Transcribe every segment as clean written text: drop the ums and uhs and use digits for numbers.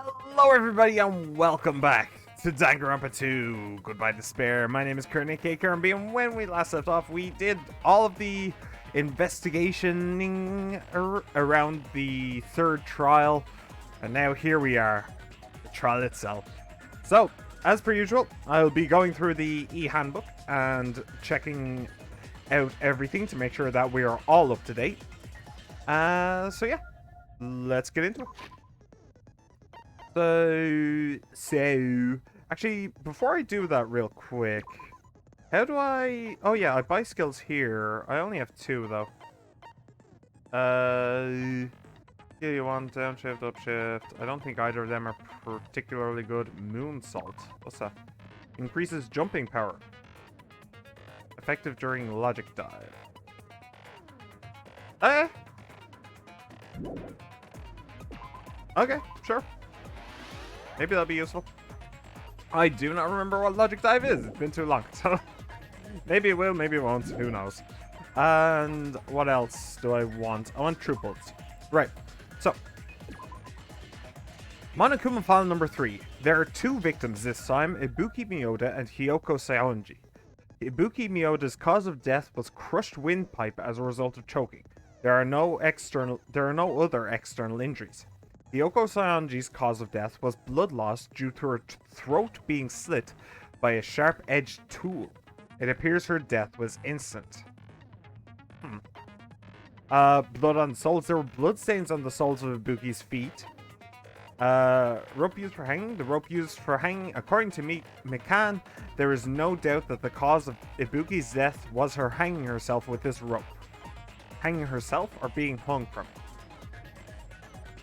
Hello everybody and welcome back to Danganronpa 2, Goodbye Despair. My name is Kurt, aka AciaranB, and when we last left off, we did all of the investigating around the third trial, and now here we are, the trial itself. So, as per usual, I'll be going through the e-handbook and checking out everything to make sure that we are all up to date. So yeah, let's get into it. Actually, before I do that real quick, how do I... Oh yeah, I buy skills here. I only have 2 though. Skill you want, downshift, upshift. I don't think either of them are particularly good. Moonsault. What's that? Increases jumping power. Effective during logic dive. Okay, sure. Maybe that'll be useful. I do not remember what logic dive is. It's been too long. So maybe it will, maybe it won't. Who knows? And what else do I want? I want troop bullets. Right. So Monokuma file number 3. There are 2 victims this time, Ibuki Miyoda and Hiyoko Saionji. Ibuki Miyoda's cause of death was crushed windpipe as a result of choking. There are no other external injuries. Hiyoko Saionji's cause of death was blood loss due to her throat being slit by a sharp-edged tool. It appears her death was instant. Blood on soles. There were bloodstains on the soles of Ibuki's feet. Rope used for hanging. The rope used for hanging, according to Mikan, there is no doubt that the cause of Ibuki's death was her hanging herself with this rope. Hanging herself or being hung from it.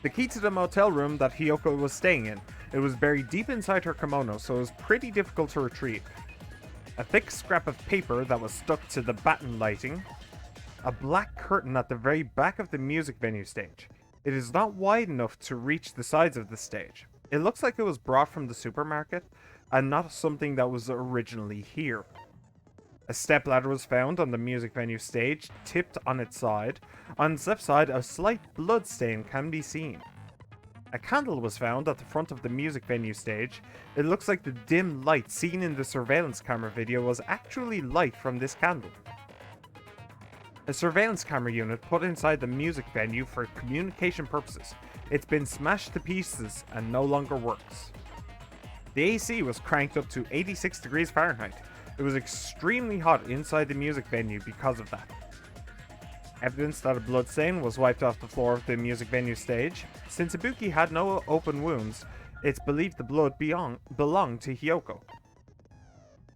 The key to the motel room that Hiyoko was staying in. It was buried deep inside her kimono, so it was pretty difficult to retrieve. A thick scrap of paper that was stuck to the batten lighting. A black curtain at the very back of the music venue stage. It is not wide enough to reach the sides of the stage. It looks like it was brought from the supermarket, and not something that was originally here. A stepladder was found on the music venue stage, tipped on its side. On its left side, a slight blood stain can be seen. A candle was found at the front of the music venue stage. It looks like the dim light seen in the surveillance camera video was actually light from this candle. A surveillance camera unit put inside the music venue for communication purposes. It's been smashed to pieces and no longer works. The AC was cranked up to 86 degrees Fahrenheit. It was extremely hot inside the music venue because of that. Evidence that a bloodstain was wiped off the floor of the music venue stage. Since Ibuki had no open wounds, it's believed the blood belonged to Hiyoko.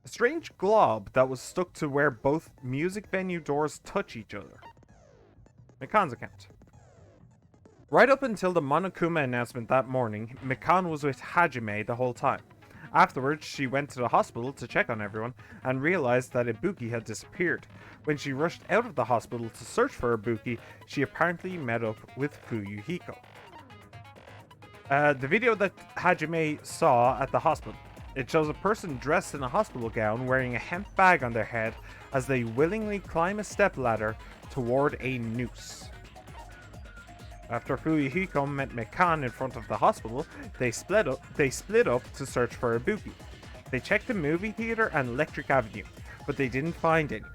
A strange glob that was stuck to where both music venue doors touch each other. Mikan's account. Right up until the Monokuma announcement that morning, Mikan was with Hajime the whole time. Afterwards, she went to the hospital to check on everyone and realized that Ibuki had disappeared. When she rushed out of the hospital to search for Ibuki, she apparently met up with Fuyuhiko. The video that Hajime saw at the hospital. It shows a person dressed in a hospital gown wearing a hemp bag on their head as they willingly climb a stepladder toward a noose. After Fuyuhiko met Mikan in front of the hospital, they split up to search for Ibuki. They checked the movie theater and Electric Avenue, but they didn't find any.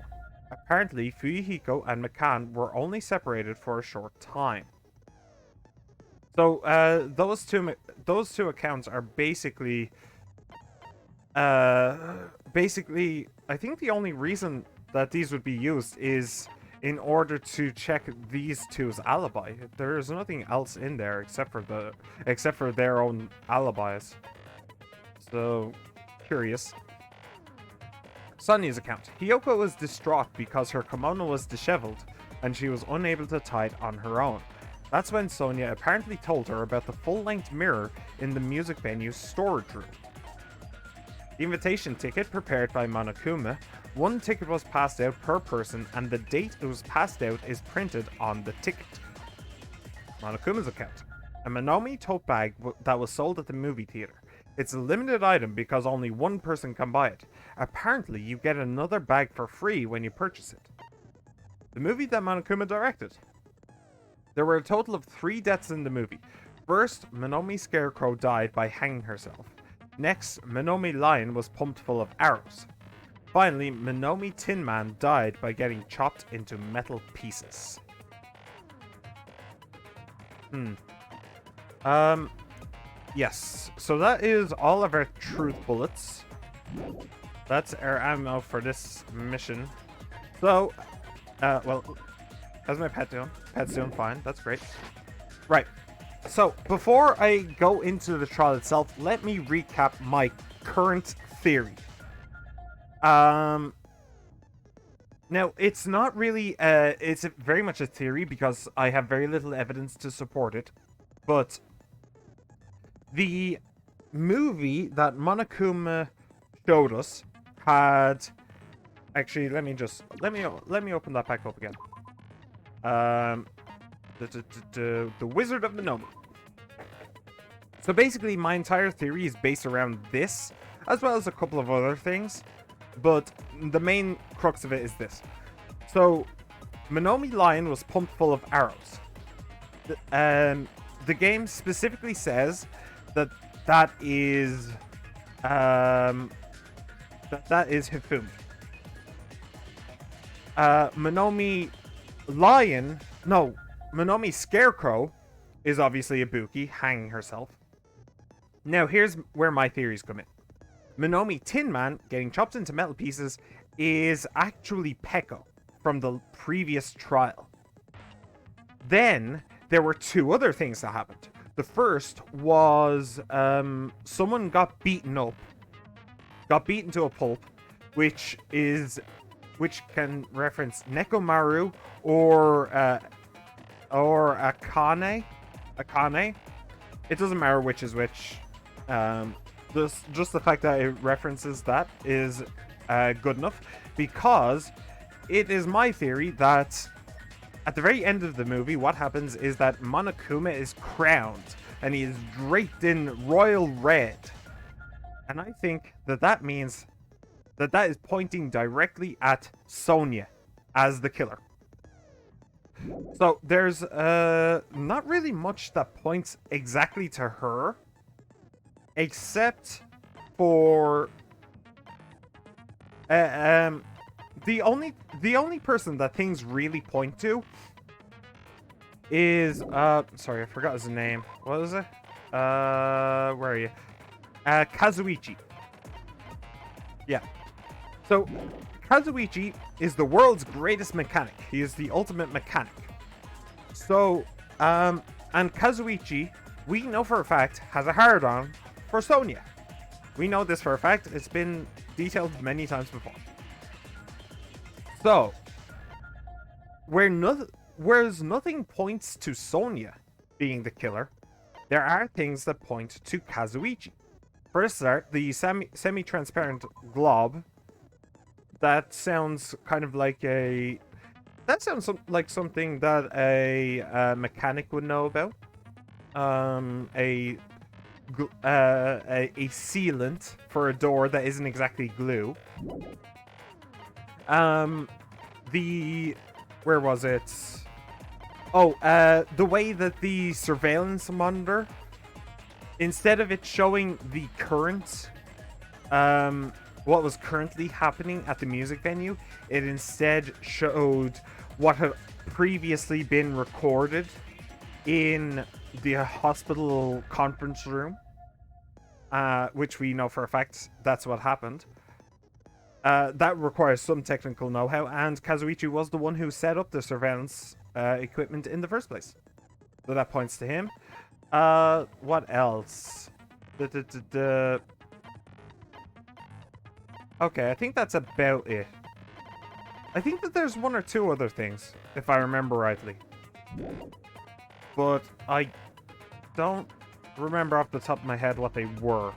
Apparently, Fuyuhiko and Mikan were only separated for a short time. So, those two accounts are basically, I think the only reason that these would be used is in order to check these two's alibi. There is nothing else in there except for their own alibis. So, curious. Sonya's account. Hiyoko was distraught because her kimono was disheveled and she was unable to tie it on her own. That's when Sonya apparently told her about the full-length mirror in the music venue's storage room. The invitation ticket prepared by Monokuma. 1 ticket was passed out per person and the date it was passed out is printed on the ticket. Monokuma's account. A Monomi tote bag that was sold at the movie theater. It's a limited item because only 1 person can buy it. Apparently you get another bag for free when you purchase it. The movie that Monokuma directed. There were a total of 3 deaths in the movie. First, Minomi Scarecrow died by hanging herself. Next, Minomi Lion was pumped full of arrows. Finally, Minomi Tin Man died by getting chopped into metal pieces. Yes. So that is all of our truth bullets. That's our ammo for this mission. So, well, how's my pet doing? Pet's doing fine. That's great. Right. So, before I go into the trial itself, let me recap my current theory. Now, it's not really, it's very much a theory because I have very little evidence to support it. But the movie that Monokuma showed us had... Actually, let me open that back up again. The Wizard of Minomi. So basically, my entire theory is based around this, as well as a couple of other things. But the main crux of it is this. So, Minomi Lion was pumped full of arrows. The game specifically says that that is Hifumi. Minomi Lion, no, Minomi Scarecrow is obviously Ibuki hanging herself. Now here's where my theories come in. Minomi Tin Man getting chopped into metal pieces is actually Peko from the previous trial. Then there were two other things that happened. The first was someone got beaten to a pulp, which can reference Nekomaru or Akane. It doesn't matter which is which. Just the fact that it references that is good enough, because it is my theory that at the very end of the movie, what happens is that Monokuma is crowned and he is draped in royal red. And I think that means that is pointing directly at Sonia as the killer. So there's not really much that points exactly to her, except for the only person that things really point to is sorry, I forgot his name. What is it? Where are you? Kazuichi. Yeah. So Kazuichi is the world's greatest mechanic. He is the ultimate mechanic. So and Kazuichi, we know for a fact, has a hard-on for Sonia. We know this for a fact. It's been detailed many times before. So, whereas nothing points to Sonia being the killer, there are things that point to Kazuichi. For a start, the semi-transparent glob. That sounds kind of like a... That sounds like something that a mechanic would know about. A sealant for a door that isn't exactly glue. Where was it? Oh, the way that the surveillance monitor, instead of it showing the current, what was currently happening at the music venue, it instead showed what had previously been recorded in the hospital conference room, which we know for a fact that's what happened. That requires some technical know-how, and Kazuichi was the one who set up the surveillance equipment in the first place. So that points to him. What else? Okay, I think that's about it. I think that there's one or two other things, if I remember rightly. But I don't remember off the top of my head what they were.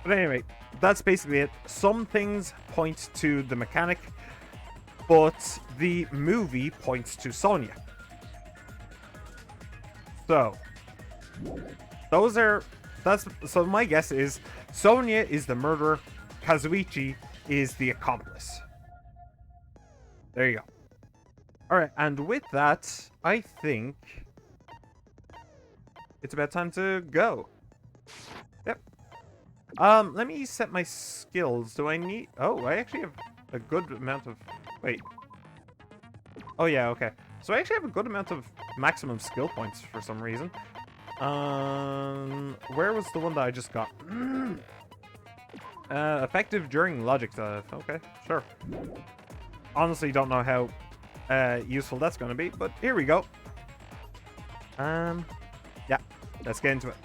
But anyway, that's basically it. Some things point to the mechanic, but the movie points to Sonia. So, so my guess is Sonia is the murderer, Kazuichi is the accomplice. There you go. Alright, and with that, I think it's about time to go. Yep. Let me set my skills. Do I need... Oh, I actually have a good amount of... Wait. Oh, yeah, okay. So I actually have a good amount of maximum skill points for some reason. Where was the one that I just got? Effective during logic stuff. Okay, sure. Honestly, don't know how useful that's going to be, but here we go. Yeah, let's get into it.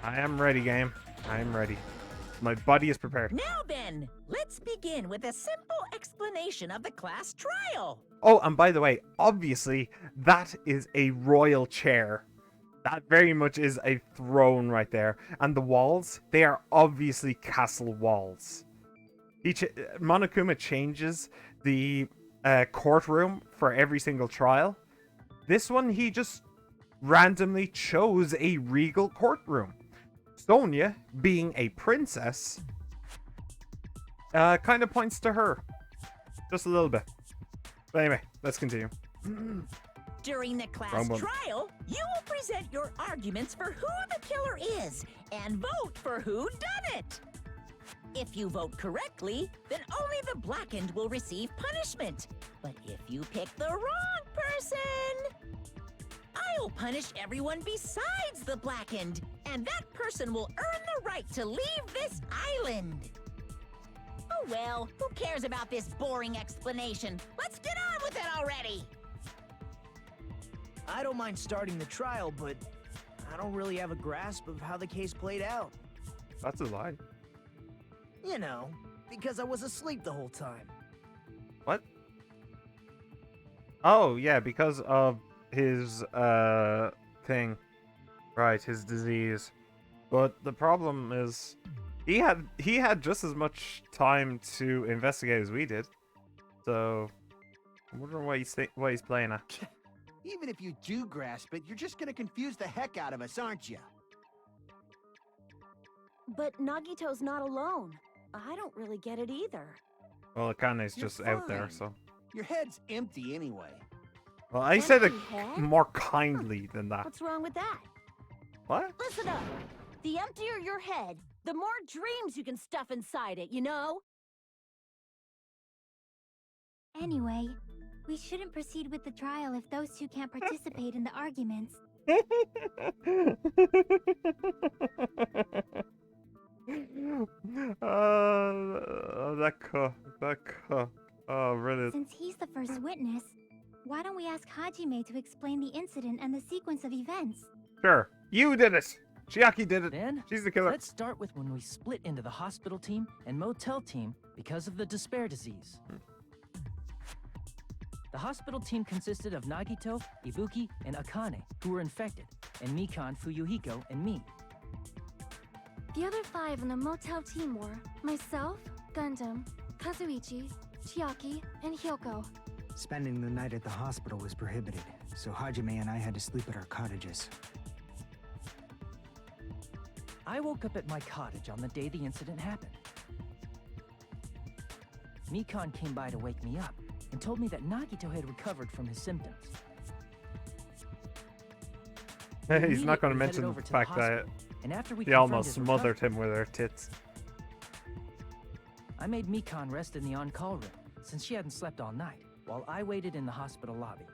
I am ready, game. I am ready. My body is prepared. Now then, let's begin with a simple explanation of the class trial. Oh, and by the way, obviously, that is a royal chair. That very much is a throne right there. And the walls, they are obviously castle walls. Monokuma changes the courtroom for every single trial. This one, he just randomly chose a regal courtroom. Sonia, being a princess, kind of points to her. Just a little bit. But anyway, let's continue. During the class trial, you will present your arguments for who the killer is and vote for who done it. If you vote correctly, then only the blackened will receive punishment. But if you pick the wrong person, I'll punish everyone besides the blackened, and that person will earn the right to leave this island. Oh well, who cares about this boring explanation? Let's get on with it already! I don't mind starting the trial, but I don't really have a grasp of how the case played out. That's a lie. You know, because I was asleep the whole time. What? Oh, yeah, because of his, thing. Right, his disease. But the problem is, he had just as much time to investigate as we did. So, I'm wondering why he's playing at. Even if you do grasp it, you're just gonna confuse the heck out of us, aren't you? But Nagito's not alone. I don't really get it either. Well, Akane's just out there, so. Your head's empty anyway. Well, I said it Empty head? more kindly than that. What's wrong with that? What? Listen up. The emptier your head, the more dreams you can stuff inside it, you know? Anyway, we shouldn't proceed with the trial if those two can't participate in the arguments. Oh, really? Since he's the first witness, why don't we ask Hajime to explain the incident and the sequence of events? Sure. You did it. Chiaki did it. Then, She's the killer. let's start with when we split into the hospital team and motel team because of the despair disease. The hospital team consisted of Nagito, Ibuki, and Akane, who were infected, and Mikan, Fuyuhiko, and me. The other 5 on the motel team were myself, Gundam, Kazuichi, Chiaki, and Hyoko. Spending the night at the hospital was prohibited, so Hajime and I had to sleep at our cottages. I woke up at my cottage on the day the incident happened. Mikan came by to wake me up and told me that Nagito had recovered from his symptoms. He's not going to We headed mention over the to fact that hospital, and after we he confirmed almost his smothered recovery, him with her tits. I made Mikan rest in the on-call room, since she hadn't slept all night, while I waited in the hospital lobby.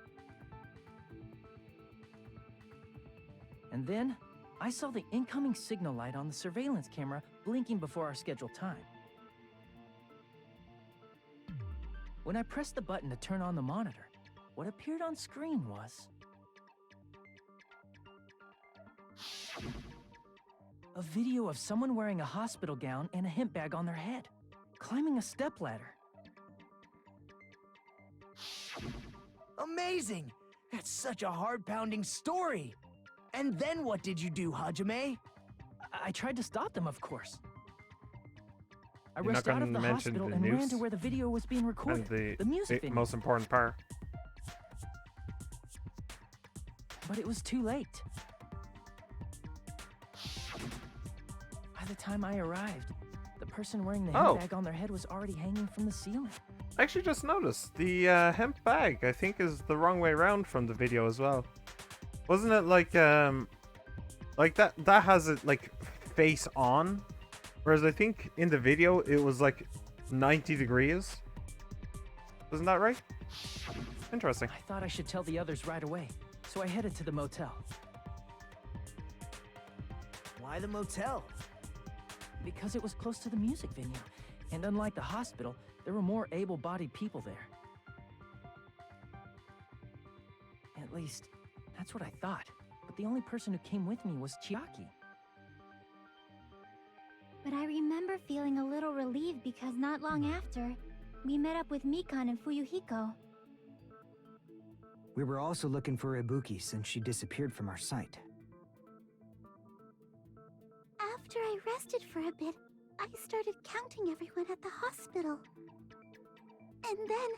And then, I saw the incoming signal light on the surveillance camera blinking before our scheduled time. When I pressed the button to turn on the monitor, what appeared on screen was a video of someone wearing a hospital gown and a hemp bag on their head, climbing a stepladder. Amazing! That's such a heart-pounding story! And then what did you do, Hajime? I tried to stop them, of course. I You're not rushed out of gonna the mention hospital the and ran news to where the video was being recorded. And the music the video. most important part. But it was too late. By the time I arrived, the person wearing the hemp bag on their head was already hanging from the ceiling. I actually just noticed the hemp bag, I think, is the wrong way around from the video as well. Wasn't it like Like that has it like face on, whereas I think in the video it was like 90 degrees. Isn't that right? Interesting. I thought I should tell the others right away, so I headed to the motel. Why the motel? Because it was close to the music venue, and unlike the hospital, there were more able-bodied people there. At least, that's what I thought. But the only person who came with me was Chiaki. But I remember feeling a little relieved because not long after, we met up with Mikan and Fuyuhiko. We were also looking for Ibuki since she disappeared from our sight. After I rested for a bit, I started counting everyone at the hospital. And then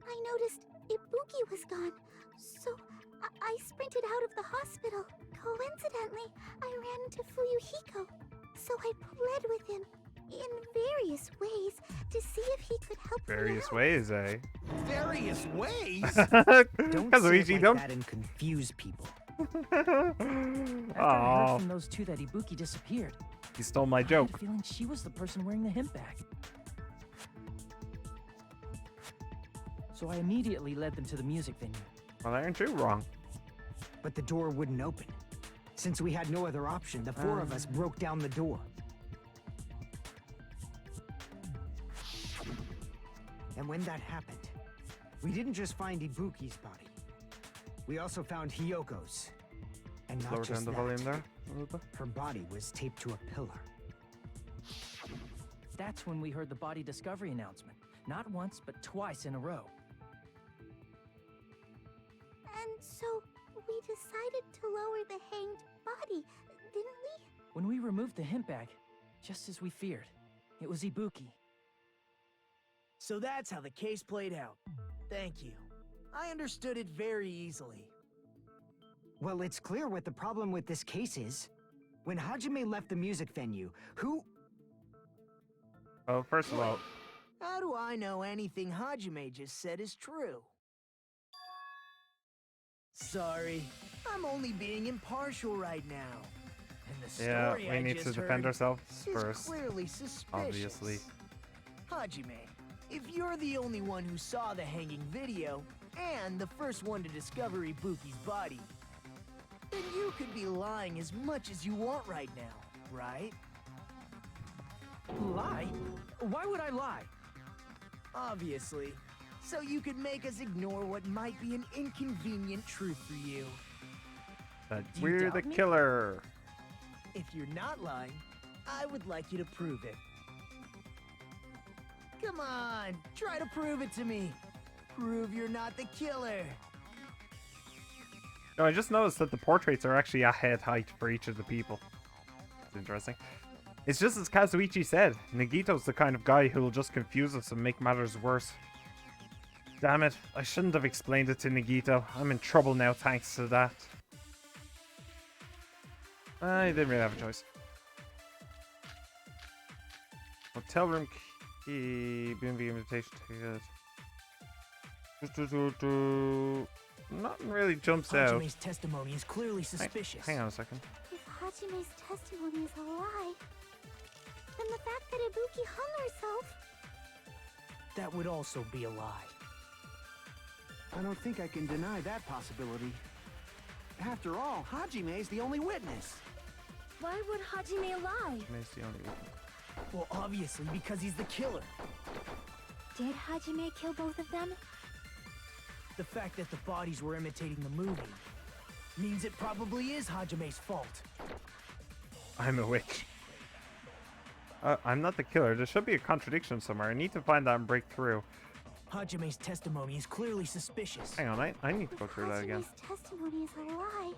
I noticed Ibuki was gone, so I sprinted out of the hospital. Coincidentally, I ran into Fuyuhiko, so I pled with him in various ways to see if he could help me Various out. ways, eh? Various ways? Don't say Kazuichi, it like don't. that and confuse people. After I heard from those two that Ibuki disappeared, He stole my I had joke. a feeling she was the person wearing the hemp bag. So I immediately led them to the music venue. Well, aren't you wrong? But the door wouldn't open. Since we had no other option, the four of us broke down the door. And when that happened, we didn't just find Ibuki's body. We also found Hyoko's. And not Lower just down the that, volume there. A little bit. her body was taped to a pillar. That's when we heard the body discovery announcement. Not once, but twice in a row. And so we decided to lower the hanged body, didn't we? When we removed the hemp bag, just as we feared, it was Ibuki. So that's how the case played out. Thank you. I understood it very easily. Well, it's clear what the problem with this case is. When Hajime left the music venue, who... Oh, first of all, How do I know anything Hajime just said is true? Sorry, I'm only being impartial right now. And the yeah, story we I need just to defend heard ourselves is first. clearly suspicious. Obviously. Hajime, if you're the only one who saw the hanging video, and the first one to discover Ibuki's body, then you could be lying as much as you want right now, right? Lie? Why would I lie? Obviously. So you could make us ignore what might be an inconvenient truth for you. That Do you we're doubt the me? killer. If you're not lying, I would like you to prove it. Come on, try to prove it to me. Prove you're not the killer. No, I just noticed that the portraits are actually at head height for each of the people. It's interesting. It's just as Kazuichi said, Nagito's the kind of guy who'll just confuse us and make matters worse. Damn it, I shouldn't have explained it to Nagito. I'm in trouble now thanks to that. I didn't really have a choice. Hotel room key, B&B invitation ticket. Nothing really jumps out. Hajime's testimony is clearly suspicious. Hang on a second. If Hajime's testimony is a lie, then the fact that Ibuki hung herself... That would also be a lie. I don't think I can deny that possibility. After all, Hajime is the only witness. Why would Hajime lie? May's the only one. Well, obviously, because he's the killer. Did Hajime kill both of them? The fact that the bodies were imitating the movie means it probably is Hajime's fault. I'm a witch. I'm not the killer. There should be a contradiction somewhere. I need to find that and break through. Hajime's testimony is clearly suspicious. Hang on, I need to go If through that again. Hajime's testimony is a lie,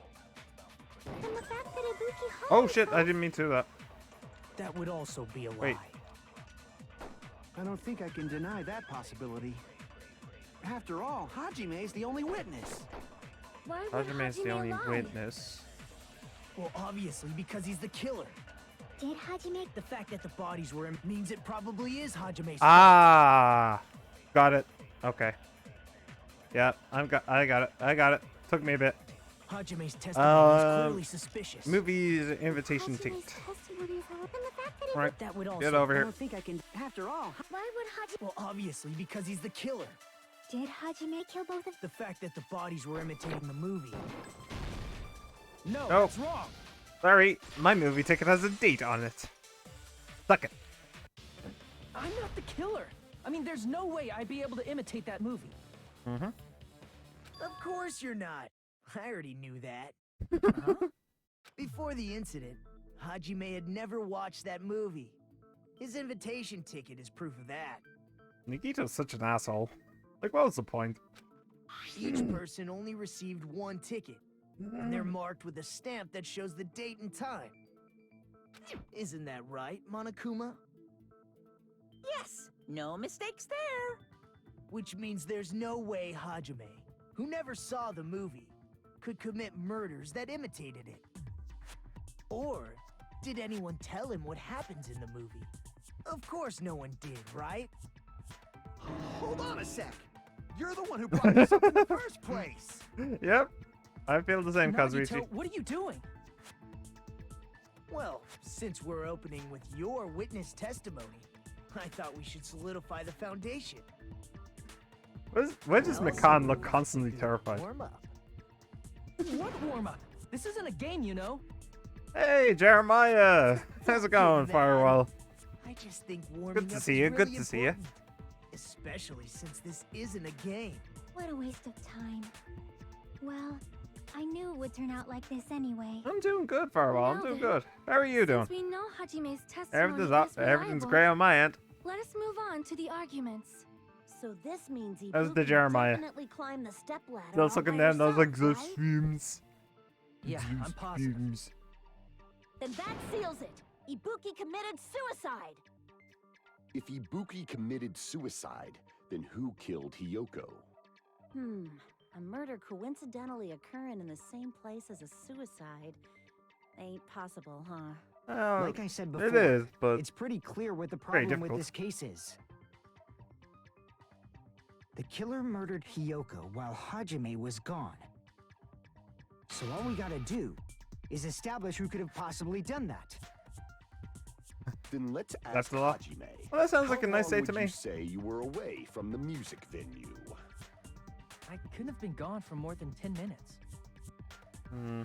then the fact that Ibuki hung Oh shit, I herself... didn't mean to do that. That would also be a lie. Wait. I don't think I can deny that possibility. After all, Hajime is the only witness. Why would Hajime's the Hajime only lie? witness. Well, obviously, because he's the killer. Did Hajime... The fact that the bodies were means it probably is Hajime's Ah, got it. Okay. Yeah, I got it. Took me a bit. Hajime's testimony is clearly suspicious. Movie's invitation Hajime's ticket. testimonies are and the fact that he Right, That would also. get over I here. don't think I can. After all, Why would Hajime... Well, obviously, because he's the killer. Did Hajime kill both of... The fact that the bodies were imitating the movie. No, Oh. that's wrong. Sorry, my movie ticket has a date on it. Suck it. I'm not the killer. I mean, there's no way I'd be able to imitate that movie. Mm-hmm. Of course you're not. I already knew that. Huh? Before the incident, Hajime had never watched that movie. His invitation ticket is proof of that. Nikito's such an asshole. Like, what was the point? Each person only received one ticket, and they're marked with a stamp that shows the date and time. Isn't that right, Monokuma? Yes, no mistakes there. Which means there's no way Hajime, who never saw the movie, could commit murders that imitated it. Or did anyone tell him what happens in the movie? Of course no one did, right? hold on a sec. You're the one who brought this up in the first place. Yep. I feel the same, Nagito, Kazuichi. what are you doing? Well, since we're opening with your witness testimony, I thought we should solidify the foundation. Why does Well, Mikan so look constantly do a terrified? warm-up. What warm-up? This isn't a game, you know. Hey, Jeremiah! How's it going, Man, Firewall? I just think warming Good to up see is you, good really to see you. important, especially since this isn't a game. What a waste of time. Well, I knew it would turn out like this anyway. I'm doing good, Firewall. I'm Well doing then, good. How are you doing? Since we know Hajime's testimony Everything's up. is Everything's reliable, great on my end. let us move on to the arguments. So this means How's the Ibuki Jeremiah? definitely climbed the step ladder Those all looking by down, those like herself, those right? fumes. Yeah, I'm Those positive. fumes. Then that seals it. Ibuki committed suicide. If Ibuki committed suicide, then who killed Hiyoko? A murder coincidentally occurring in the same place as a suicide. Ain't possible, huh? Oh, Like I said before, it is, but it's pretty clear what the very problem with difficult. this case is. The killer murdered Hiyoko while Hajime was gone. So all we gotta do is establish who could have possibly done that. Then let's ask That's a lot. Hajime. Well, that sounds like a How nice long day would to me. You say you were away from the music venue? I couldn't have been gone for more than 10 minutes. Hmm.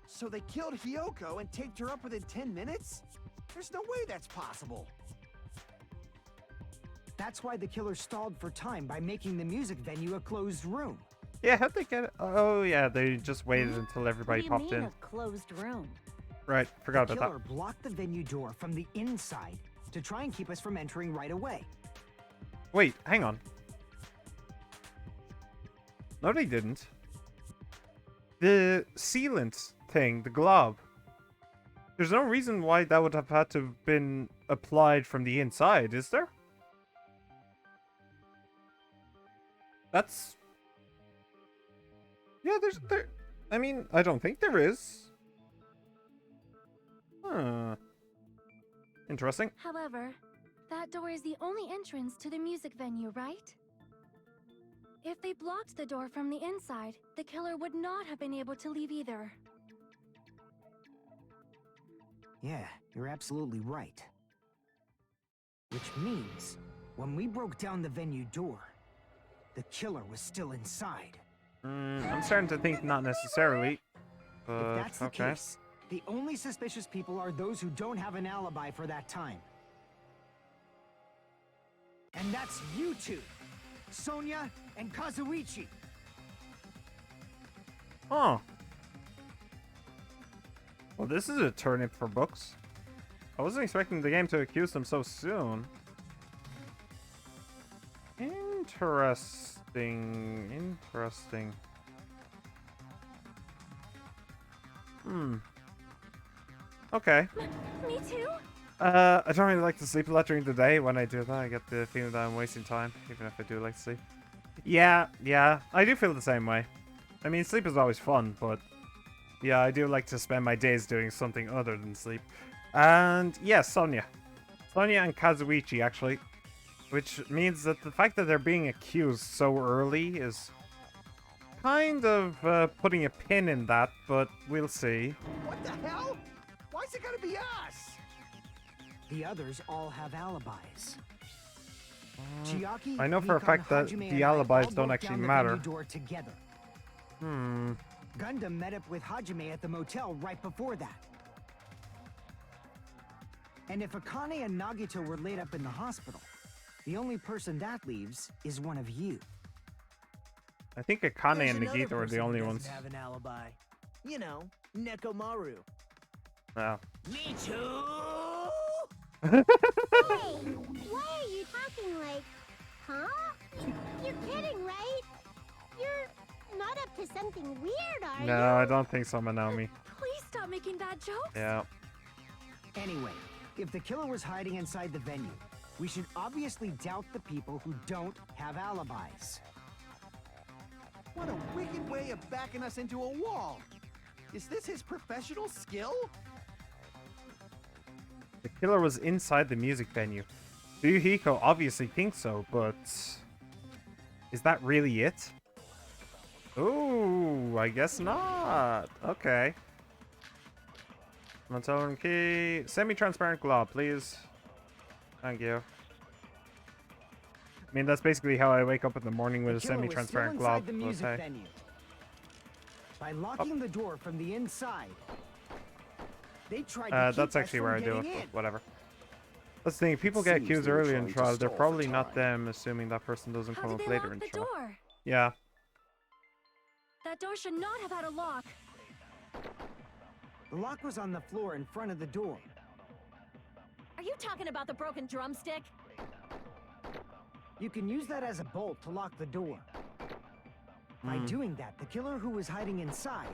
So they killed Hiyoko and taped her up within 10 minutes? There's no way that's possible. That's why the killer stalled for time by making the music venue a closed room. Yeah, how'd they get it? Oh, yeah, they just waited until What everybody do you popped mean in. a closed room? Right, forgot The about killer blocked the venue door from the inside to try and keep us from entering right away. that. Wait, hang on. No, they didn't. The sealant thing, the glob. There's no reason why that would have had to have been applied from the inside, is there? That's... Yeah, there... I mean, I don't think there is. Huh. Interesting. However, that door is the only entrance to the music venue, right? If they blocked the door from the inside, the killer would not have been able to leave either. Yeah, you're absolutely right. Which means, when we broke down the venue door, the killer was still inside. I'm starting to think not necessarily. If But, that's the okay. case, the only suspicious people are those who don't have an alibi for that time. And that's you two, Sonia and Kazuichi. Oh. Well, this is a turnip for books. I wasn't expecting the game to accuse them so soon. Interesting. Okay. Me too? I don't really like to sleep a lot during the day. When I do that, I get the feeling that I'm wasting time, even if I do like to sleep. Yeah, I do feel the same way. I mean, sleep is always fun, but yeah, I do like to spend my days doing something other than sleep. And yes, Sonia and Kazuichi, actually. Which means that the fact that they're being accused so early is kind of putting a pin in that, but we'll see. What the hell? Why is it gonna be us? The others all have alibis. Chiaki, I know for a Nikon, fact that Hajime, the and I alibis all don't broke actually down the matter. venue door together. Gundam met up with Hajime at the motel right before that. And if Akane and Nagito were laid up in the hospital, the only person that leaves is one of you. I think Akane There's and another Nagito are person the who only doesn't ones. have an alibi. You know, Nekomaru. No. Me too. Hey, why are you talking like, huh? You're kidding, right? You're not up to something weird, are you? No, I don't think so, Manomi. Please stop making bad jokes. Yeah. Anyway, if the killer was hiding inside the venue, we should obviously doubt the people who don't have alibis. What a wicked way of backing us into a wall. Is this his professional skill? The killer was inside the music venue. Fuyuhiko obviously thinks so, but is that really it? Ooh, I guess not. Okay. Motel key. Semi-transparent glob, please. Thank you. I mean, that's basically how I wake up in the morning with a The killer was still semi-transparent inside glob. the music Okay. venue. By locking the door from the inside, they tried to keep That's us actually from where I do getting it, in. but whatever. That's the thing, if people get Seems accused they were early in trying to trial, they're stall for probably not time. them, assuming that person doesn't How come did up they later lock in the trial. door? Yeah. That door should not have had a lock. The lock was on the floor in front of the door. Are you talking about the broken drumstick? You can use that as a bolt to lock the door. By doing that, the killer who was hiding inside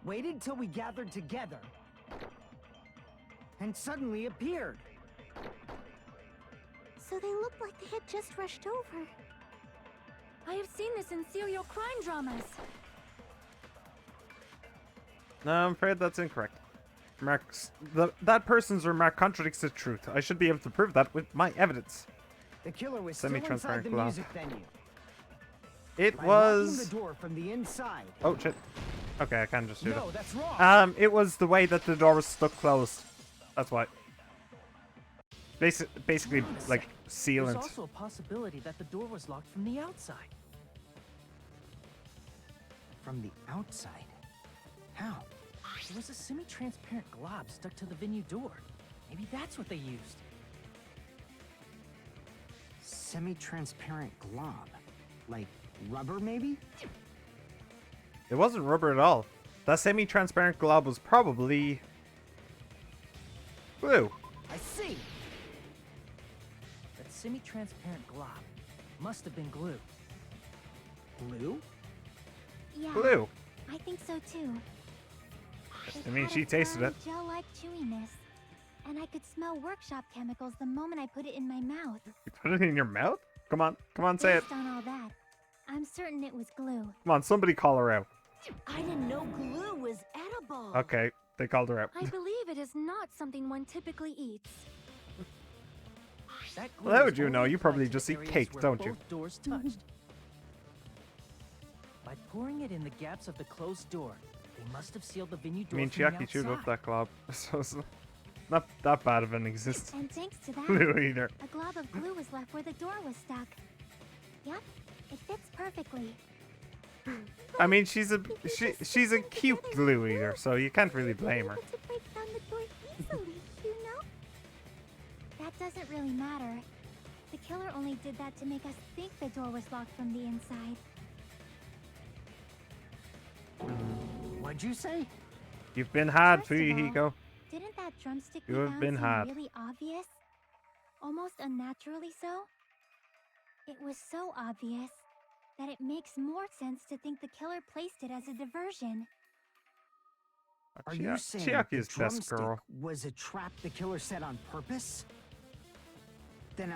waited till we gathered together and suddenly appeared. So they looked like they had just rushed over. I have seen this in serial crime dramas. No, I'm afraid that's incorrect. That person's remark contradicts the truth. I should be able to prove that with my evidence. The killer was still inside Semi-transparent the glob. music venue. It By locking the was... door from the inside. Oh, shit. Okay, I can just shoot No, it. that's wrong. It was the way that the door was stuck closed. That's why. Basically, Hold on a like, sec. sealant. There's also a possibility that the door was locked from the outside. From the outside? How? There was a semi-transparent glob stuck to the venue door. Maybe that's what they used. Semi-transparent glob. Like rubber, maybe? It wasn't rubber at all. That semi-transparent glob was probably... glue. I see. That semi-transparent glob must have been glue. Glue? Yeah, Glue. I think so too. I mean, she tasted it. Gel-like chewiness, and I could smell workshop chemicals the moment I put it in my mouth. You put it in your mouth? Come on, say it. Based on all that, I'm certain it was glue. Come on, somebody call her out. I didn't know glue was edible. Okay, they called her out. I believe it is not something one typically eats. That Well, how glue would was you know? only You applied probably to just the eat areas cake, where don't you? both doors touched. By pouring it in the gaps of the closed door, they must have sealed the venue I door mean, from the Chiaki chewed up outside. that glob, so it's not that bad of an existence. And thanks to that, Glue either. a glob of glue was left where the door was stuck. Yep, it fits perfectly. I mean, she's a cute glue eater, so you can't really blame her. Able to break down the door easily, you know? That doesn't really matter. The killer only did that to make us think the door was locked from the inside. What'd you say? You've been had, First of all, Fuyuhiko. Didn't that drumstick You we have found been seem had. really obvious? Almost unnaturally so? It was so obvious that it makes more sense to think the killer placed it as a diversion. Are you saying Chiaki the is best drumstick girl. was a trap the killer set on purpose? Then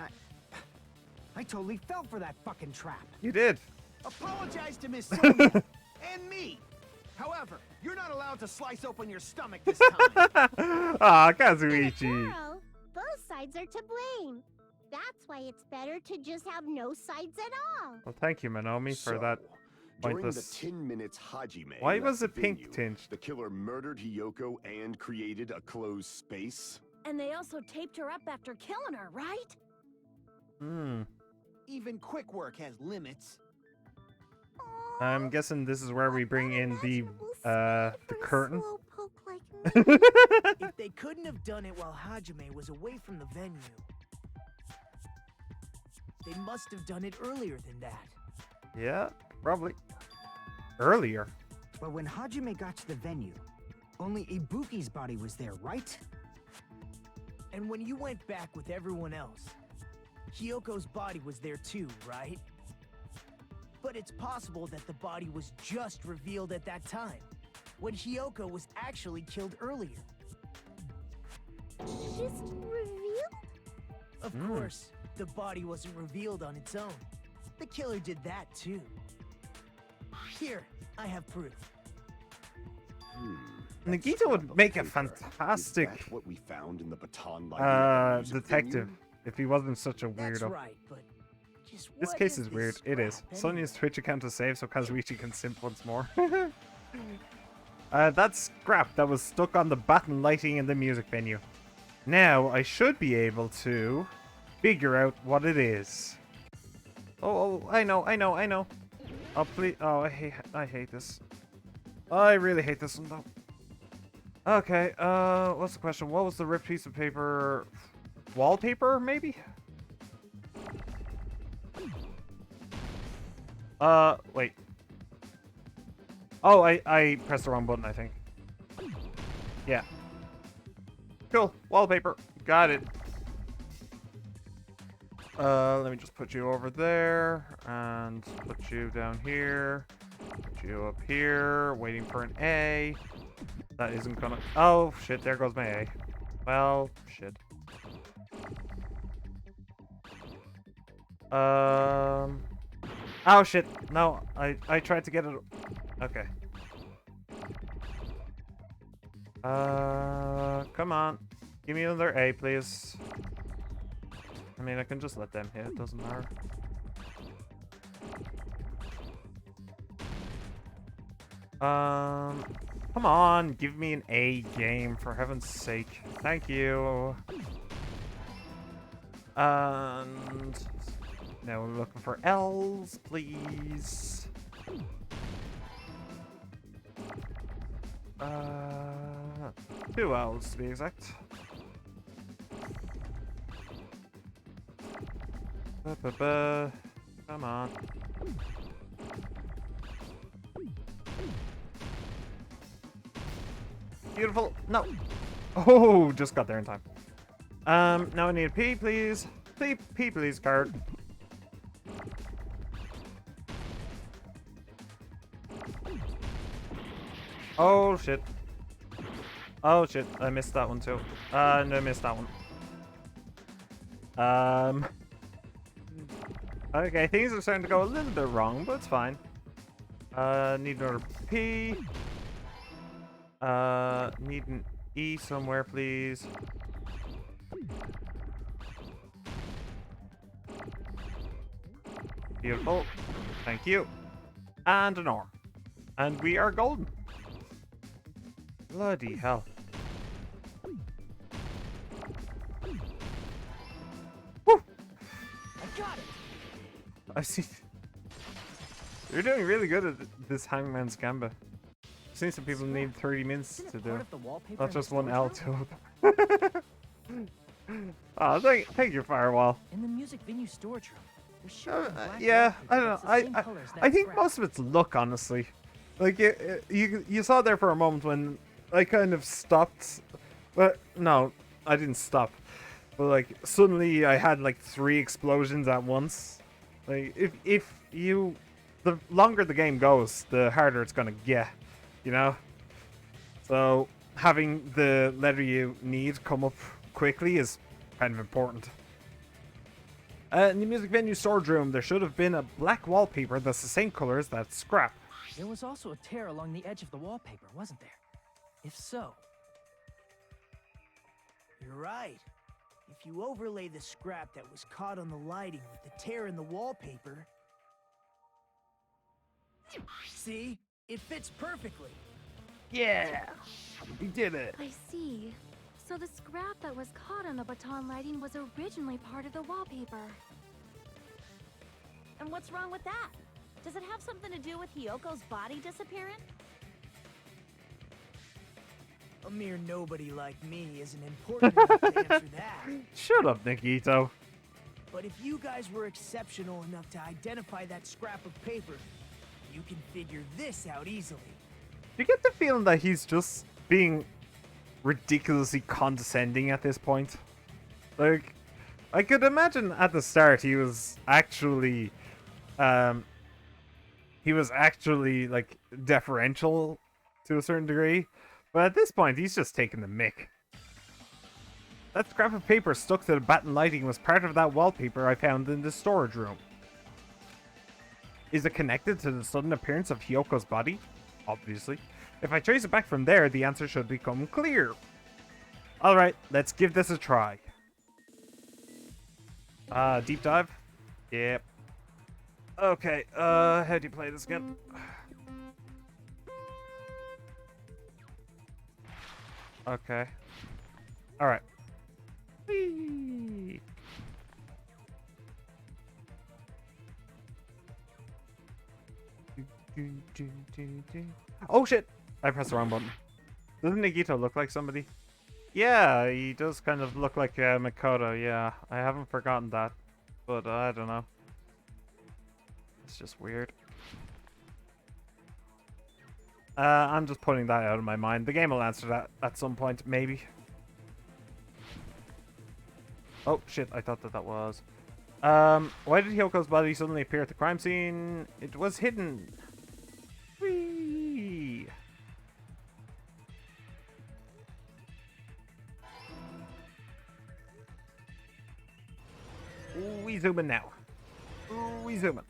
I totally fell for that fucking trap. You did. Apologize to Miss Sonia and me. However, you're not allowed to slice open your stomach this time. Ah, Kazuichi. Minotauro, both sides are to blame. That's why it's better to just have no sides at all. Well, thank you, Manomi, for that. During the Pointless. 10 minutes Hajime Why left was the it pink venue, tinged? the killer murdered Hiyoko and created a closed space? And they also taped her up after killing her, right? Hmm. Even quick work has limits. I'm guessing this is where we bring in the curtain. If they couldn't have done it while Hajime was away from the venue, they must have done it earlier than that. Yeah, probably. Earlier. But when Hajime got to the venue, only Ibuki's body was there, right? And when you went back with everyone else, Hiyoko's body was there too, right? But it's possible that the body was just revealed at that time, when Hiyoko was actually killed earlier. Just revealed? Of course, the body wasn't revealed on its own. The killer did that too. Here, I have proof. Nagito would make a Is that fantastic what we found in the baton library detective if he wasn't such a That's weirdo. right, but just This what case is this weird. It is. scrap Sonya's Twitch account is saved so Kazuichi can simp once more. That scrap that was stuck on the baton lighting in the music venue. Now I should be able to figure out what it is. Oh, I know. Oh, please. Oh, I hate this. I really hate this one, though. Okay, what's the question? What was the ripped piece of paper? Wallpaper, maybe? Wait. Oh, I pressed the wrong button, I think. Yeah. Cool. Wallpaper. Got it. Let me just put you over there, and put you down here. Put you up here, waiting for an A. That isn't gonna... Oh, shit, there goes my A. Well, shit. Oh, shit. No, I tried to get it... Okay. Come on. Give me another A, please. I mean, I can just let them hit. It doesn't matter. Come on. Give me an A game, for heaven's sake. Thank you. And... now we're looking for L's, please. 2 L's to be exact. Come on. Beautiful. No. Oh, just got there in time. Now I need a P, please. P, please, card. Oh, shit. Oh, shit. I missed that one, too. No, I missed that one. Okay, things are starting to go a little bit wrong, but it's fine. Need another P. Need an E somewhere, please. Beautiful. Thank you. And an R. And we are golden. Bloody hell. Woo! I got it. I see. You're doing really good at this Hangman's Gamba. I've seen some people need 30 minutes to do. Not just one L to it. Oh, thank you, Firewall. In the music venue storage room. There's shit in black Yeah, I wallpaper don't know. that's the same color as that I think scrap. most of it's luck, honestly. Like you saw there for a moment when I kind of stopped. But no, I didn't stop. But like suddenly I had like 3 explosions at once. Like if you, the longer the game goes, the harder it's gonna get. You know. So having the letter you need come up quickly is kind of important. In the music venue storage room, there should have been a black wallpaper that's the same color as that scrap. There was also a tear along the edge of the wallpaper, wasn't there? If so... You're right. If you overlay the scrap that was caught on the lighting with the tear in the wallpaper... See? It fits perfectly. Yeah! We did it! I see. So the scrap that was caught on the baton lighting was originally part of the wallpaper. And what's wrong with that? Does it have something to do with Hyoko's body disappearing? A mere nobody like me isn't important enough to answer that. Shut up, Nikito. But if you guys were exceptional enough to identify that scrap of paper, you can figure this out easily. Do you get the feeling that he's just being ridiculously condescending at this point? Like, I could imagine at the start he was actually, like deferential to a certain degree, but at this point he's just taking the mick. That scrap of paper stuck to the baton lighting was part of that wallpaper I found in the storage room. Is it connected to the sudden appearance of Hyoko's body? Obviously. If I trace it back from there, the answer should become clear. Alright, let's give this a try. Deep dive? Yep. Okay, how do you play this again? Okay. Alright. Whee! Oh shit! I pressed the wrong button. Doesn't Nagito look like somebody? Yeah, he does kind of look like Makoto, yeah. I haven't forgotten that. But I don't know. It's just weird. I'm just putting that out of my mind. The game will answer that at some point, maybe. Oh shit, I thought that was. Why did Hyoko's body suddenly appear at the crime scene? It was hidden. Whee! We zoom in now. We zoom in.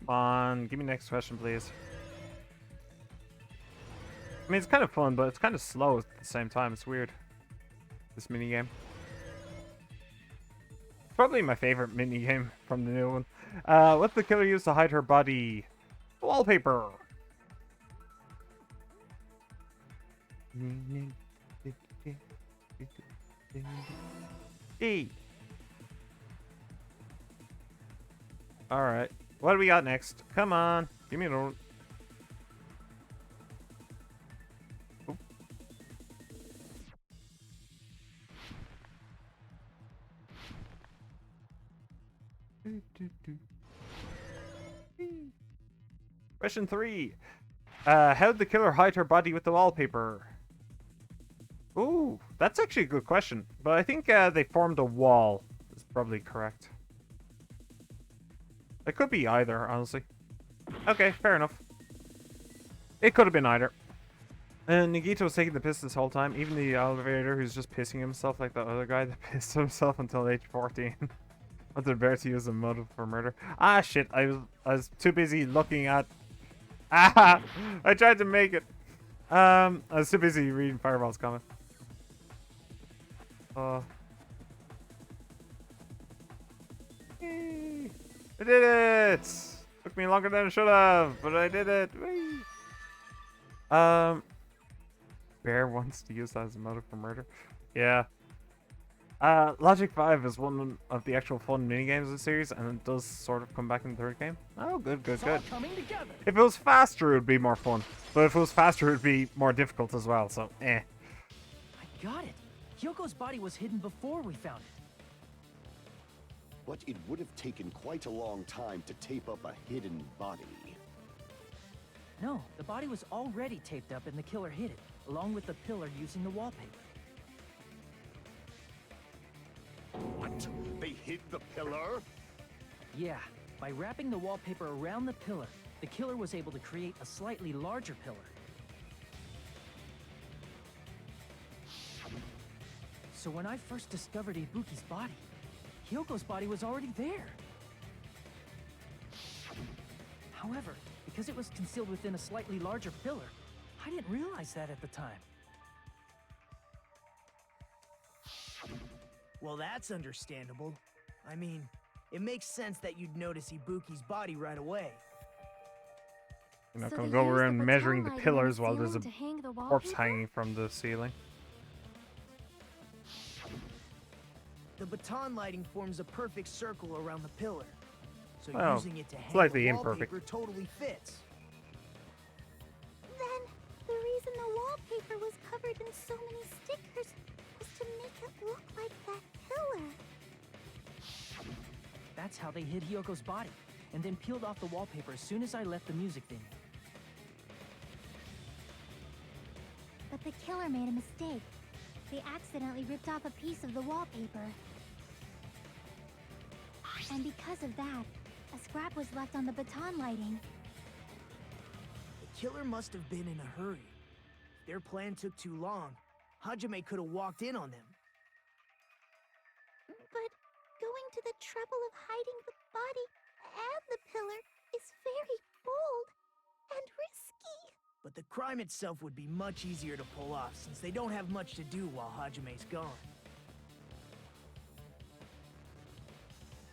Come on, give me the next question, please. I mean, it's kind of fun, but it's kind of slow at the same time. It's weird. This minigame. Probably my favorite minigame from the new one. What's the killer use to hide her body? Wallpaper! E. Alright. What do we got next? Come on. Give me a... Question 3. How did the killer hide her body with the wallpaper? Ooh, that's actually a good question. But I think they formed a wall. That's probably correct. It could be either, honestly. Okay, fair enough. It could have been either. And Nagito was taking the piss this whole time. Even the elevator who's just pissing himself like the other guy that pissed himself until age 14. What's it bear to use a motive for murder? Ah, shit. I was too busy looking at... Ah! I tried to make it. I was too busy reading Fireball's comment. I did it! Took me longer than it should have, but I did it. Whee! Bear wants to use that as a motive for murder. Yeah. Logic 5 is one of the actual fun minigames of the series, and it does sort of come back in the third game. Oh, good, good, good. If it was faster, it would be more fun. But if it was faster, it would be more difficult as well, so eh. I got it. Hyoko's body was hidden before we found it. But it would have taken quite a long time to tape up a hidden body. No, the body was already taped up and the killer hid it, along with the pillar using the wallpaper. What? They hid the pillar? Yeah, by wrapping the wallpaper around the pillar, the killer was able to create a slightly larger pillar. So when I first discovered Ibuki's body, Hyoko's body was already there. However, because it was concealed within a slightly larger pillar, I didn't realize that at the time. Well, that's understandable. I mean, it makes sense that you'd notice Ibuki's body right away. You're not So gonna they go used the around baton measuring the lighting on pillars while there's a ceiling to hang the corpse wallpaper? hanging from the ceiling. The baton lighting forms a perfect circle around the pillar. So Well, using it to hang slightly the imperfect. wallpaper totally fits. Then, the reason the wallpaper was covered in so many stickers was to make it look like that pillar. That's how they hid Hyoko's body, and then peeled off the wallpaper as soon as I left the music venue. But the killer made a mistake. They accidentally ripped off a piece of the wallpaper. And because of that, a scrap was left on the baton lighting. The killer must have been in a hurry. If their plan took too long, Hajime could have walked in on them. But going to the trouble of hiding the body and the pillar is very bold and risky. But the crime itself would be much easier to pull off since they don't have much to do while Hajime's gone.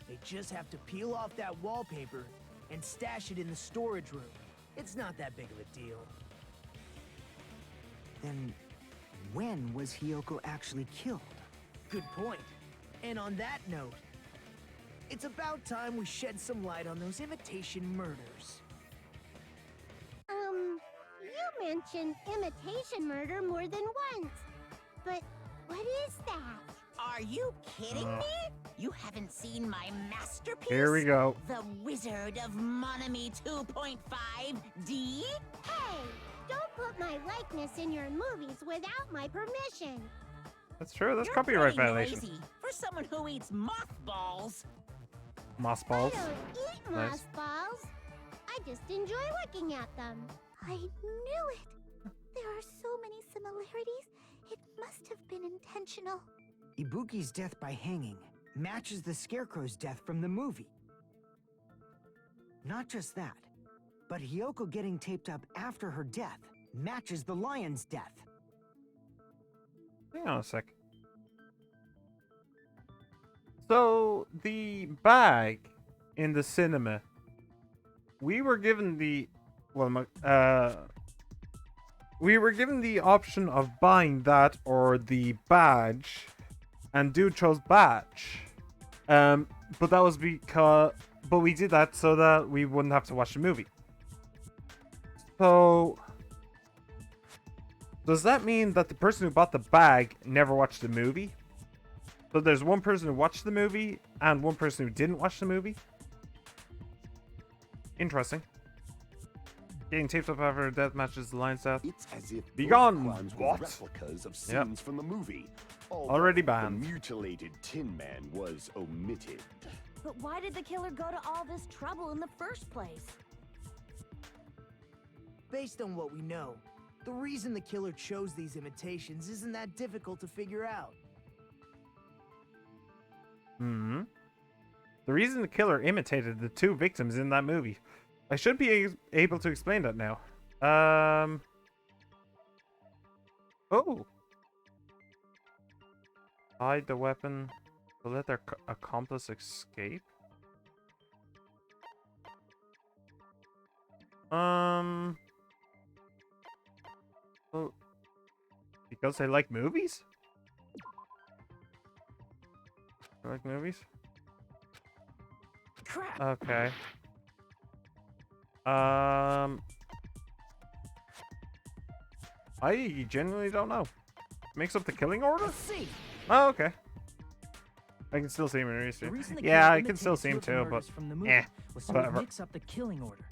They just have to peel off that wallpaper and stash it in the storage room. It's not that big of a deal. Then, when was Hyoko actually killed? Good point. And on that note, it's about time we shed some light on those imitation murders. You mentioned imitation murder more than once. But what is that? Are you kidding me? You haven't seen my masterpiece? Here we go. The Wizard of Monami 2.5D? Hey, don't put my likeness in your movies without my permission. That's true. That's You're copyright pretty violation. noisy for someone who eats mothballs. Mossballs. I don't eat Nice. mothballs. I just enjoy looking at them. I knew it. There are so many similarities. It must have been intentional. Ibuki's death by hanging matches the Scarecrow's death from the movie. Not just that, but Hyoko getting taped up after her death matches the lion's death. Hang on a sec. So, the bag in the cinema, we were given the, we were given the option of buying that or the badge, and dude chose badge. But that was because, but we did that so that we wouldn't have to watch the movie. So, does that mean that the person who bought the bag never watched the movie? So there's one person who watched the movie and one person who didn't watch the movie? Interesting. Getting taped up after death matches the lion's death. It's as if Be both gone! crimes were What? replicas of Yep. scenes from the movie. Already although banned. The mutilated Tin Man was omitted. But why did the killer go to all this trouble in the first place? Based on what we know, the reason the killer chose these imitations isn't that difficult to figure out. Hmm. The reason the killer imitated the two victims in that movie. I should be able to explain that now. Oh. Hide the weapon to let their accomplice escape. Well, because they like movies? They like movies? Crap. Okay. I genuinely don't know. Mix up the killing order? Let's see. Oh, okay. I can still see him in The Reese. reason the Yeah, killer I can still see him imitated too, Hyoko but murders from the movie was so whatever. to mix up the killing order.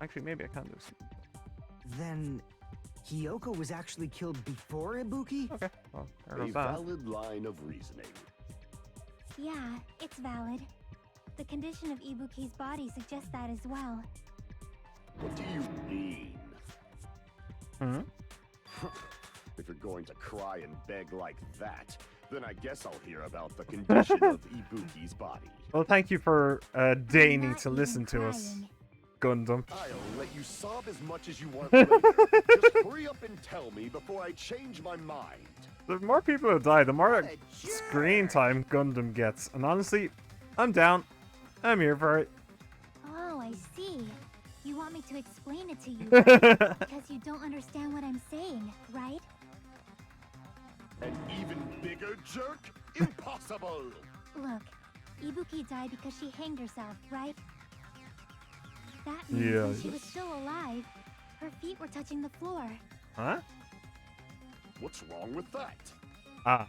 Actually, maybe I can do this. Then, Hyoko was actually killed before Ibuki? Okay, well, there A goes that. valid line of reasoning. Yeah, it's valid. The condition of Ibuki's body suggests that as well. What do you mean? Hmm? If you're going to cry and beg like that, then I guess I'll hear about the condition of Ibuki's body. Well, thank you for deigning Not to even listen to us, crying. Gundam. I'll let you sob as much as you want later. Just hurry up and tell me before I change my mind. The more people who die, the more What a screen jerk. time Gundam gets. And honestly, I'm down. I'm here for it. Oh, I see. You want to explain it to you, right? Because you don't understand what I'm saying, right? An even bigger jerk? Impossible! Look, Ibuki died because she hanged herself, right? That means when she was still alive, her feet were touching the floor. Huh? What's wrong with that? Ah.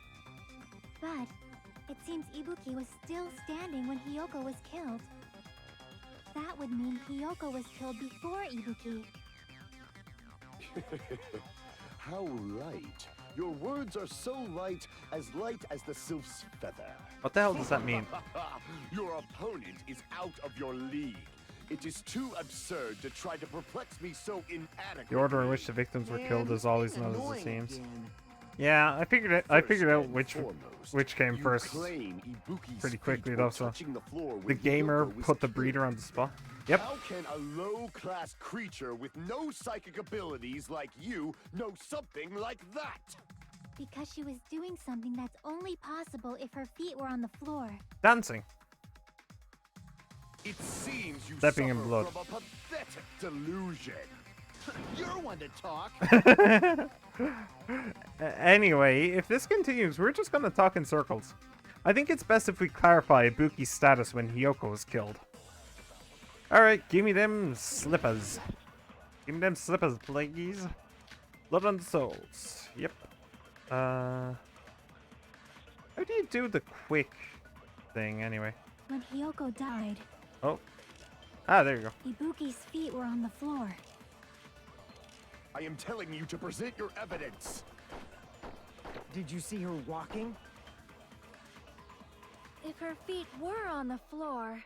But it seems Ibuki was still standing when Hiyoko was killed. That would mean Hiyoko was killed before Ibuki. How light. Your words are so light as the sylph's feather. What the hell does that mean? Your opponent is out of your league. It is too absurd to try to perplex me so inadequately. The order in which the victims were killed is always not as it seems. Yeah, I figured out which came first pretty quickly though, so the gamer put the breeder on the spot. Yep. How can a low-class creature with no psychic abilities like you know something like that? Because she was doing something that's only possible if her feet were on the floor. Dancing. It seems you Stepping in suffer blood. from a pathetic delusion. You're one to talk. Anyway, if this continues, we're just gonna talk in circles. I think it's best if we clarify Ibuki's status when Hiyoko was killed. Alright, give me them slippers. Give me them slippers, please. Blood on the souls. Yep. How do you do the quick thing, anyway? When Hiyoko died, Oh. Ah, there you go. Ibuki's feet were on the floor. I am telling you to present your evidence. Did you see her walking? If her feet were on the floor,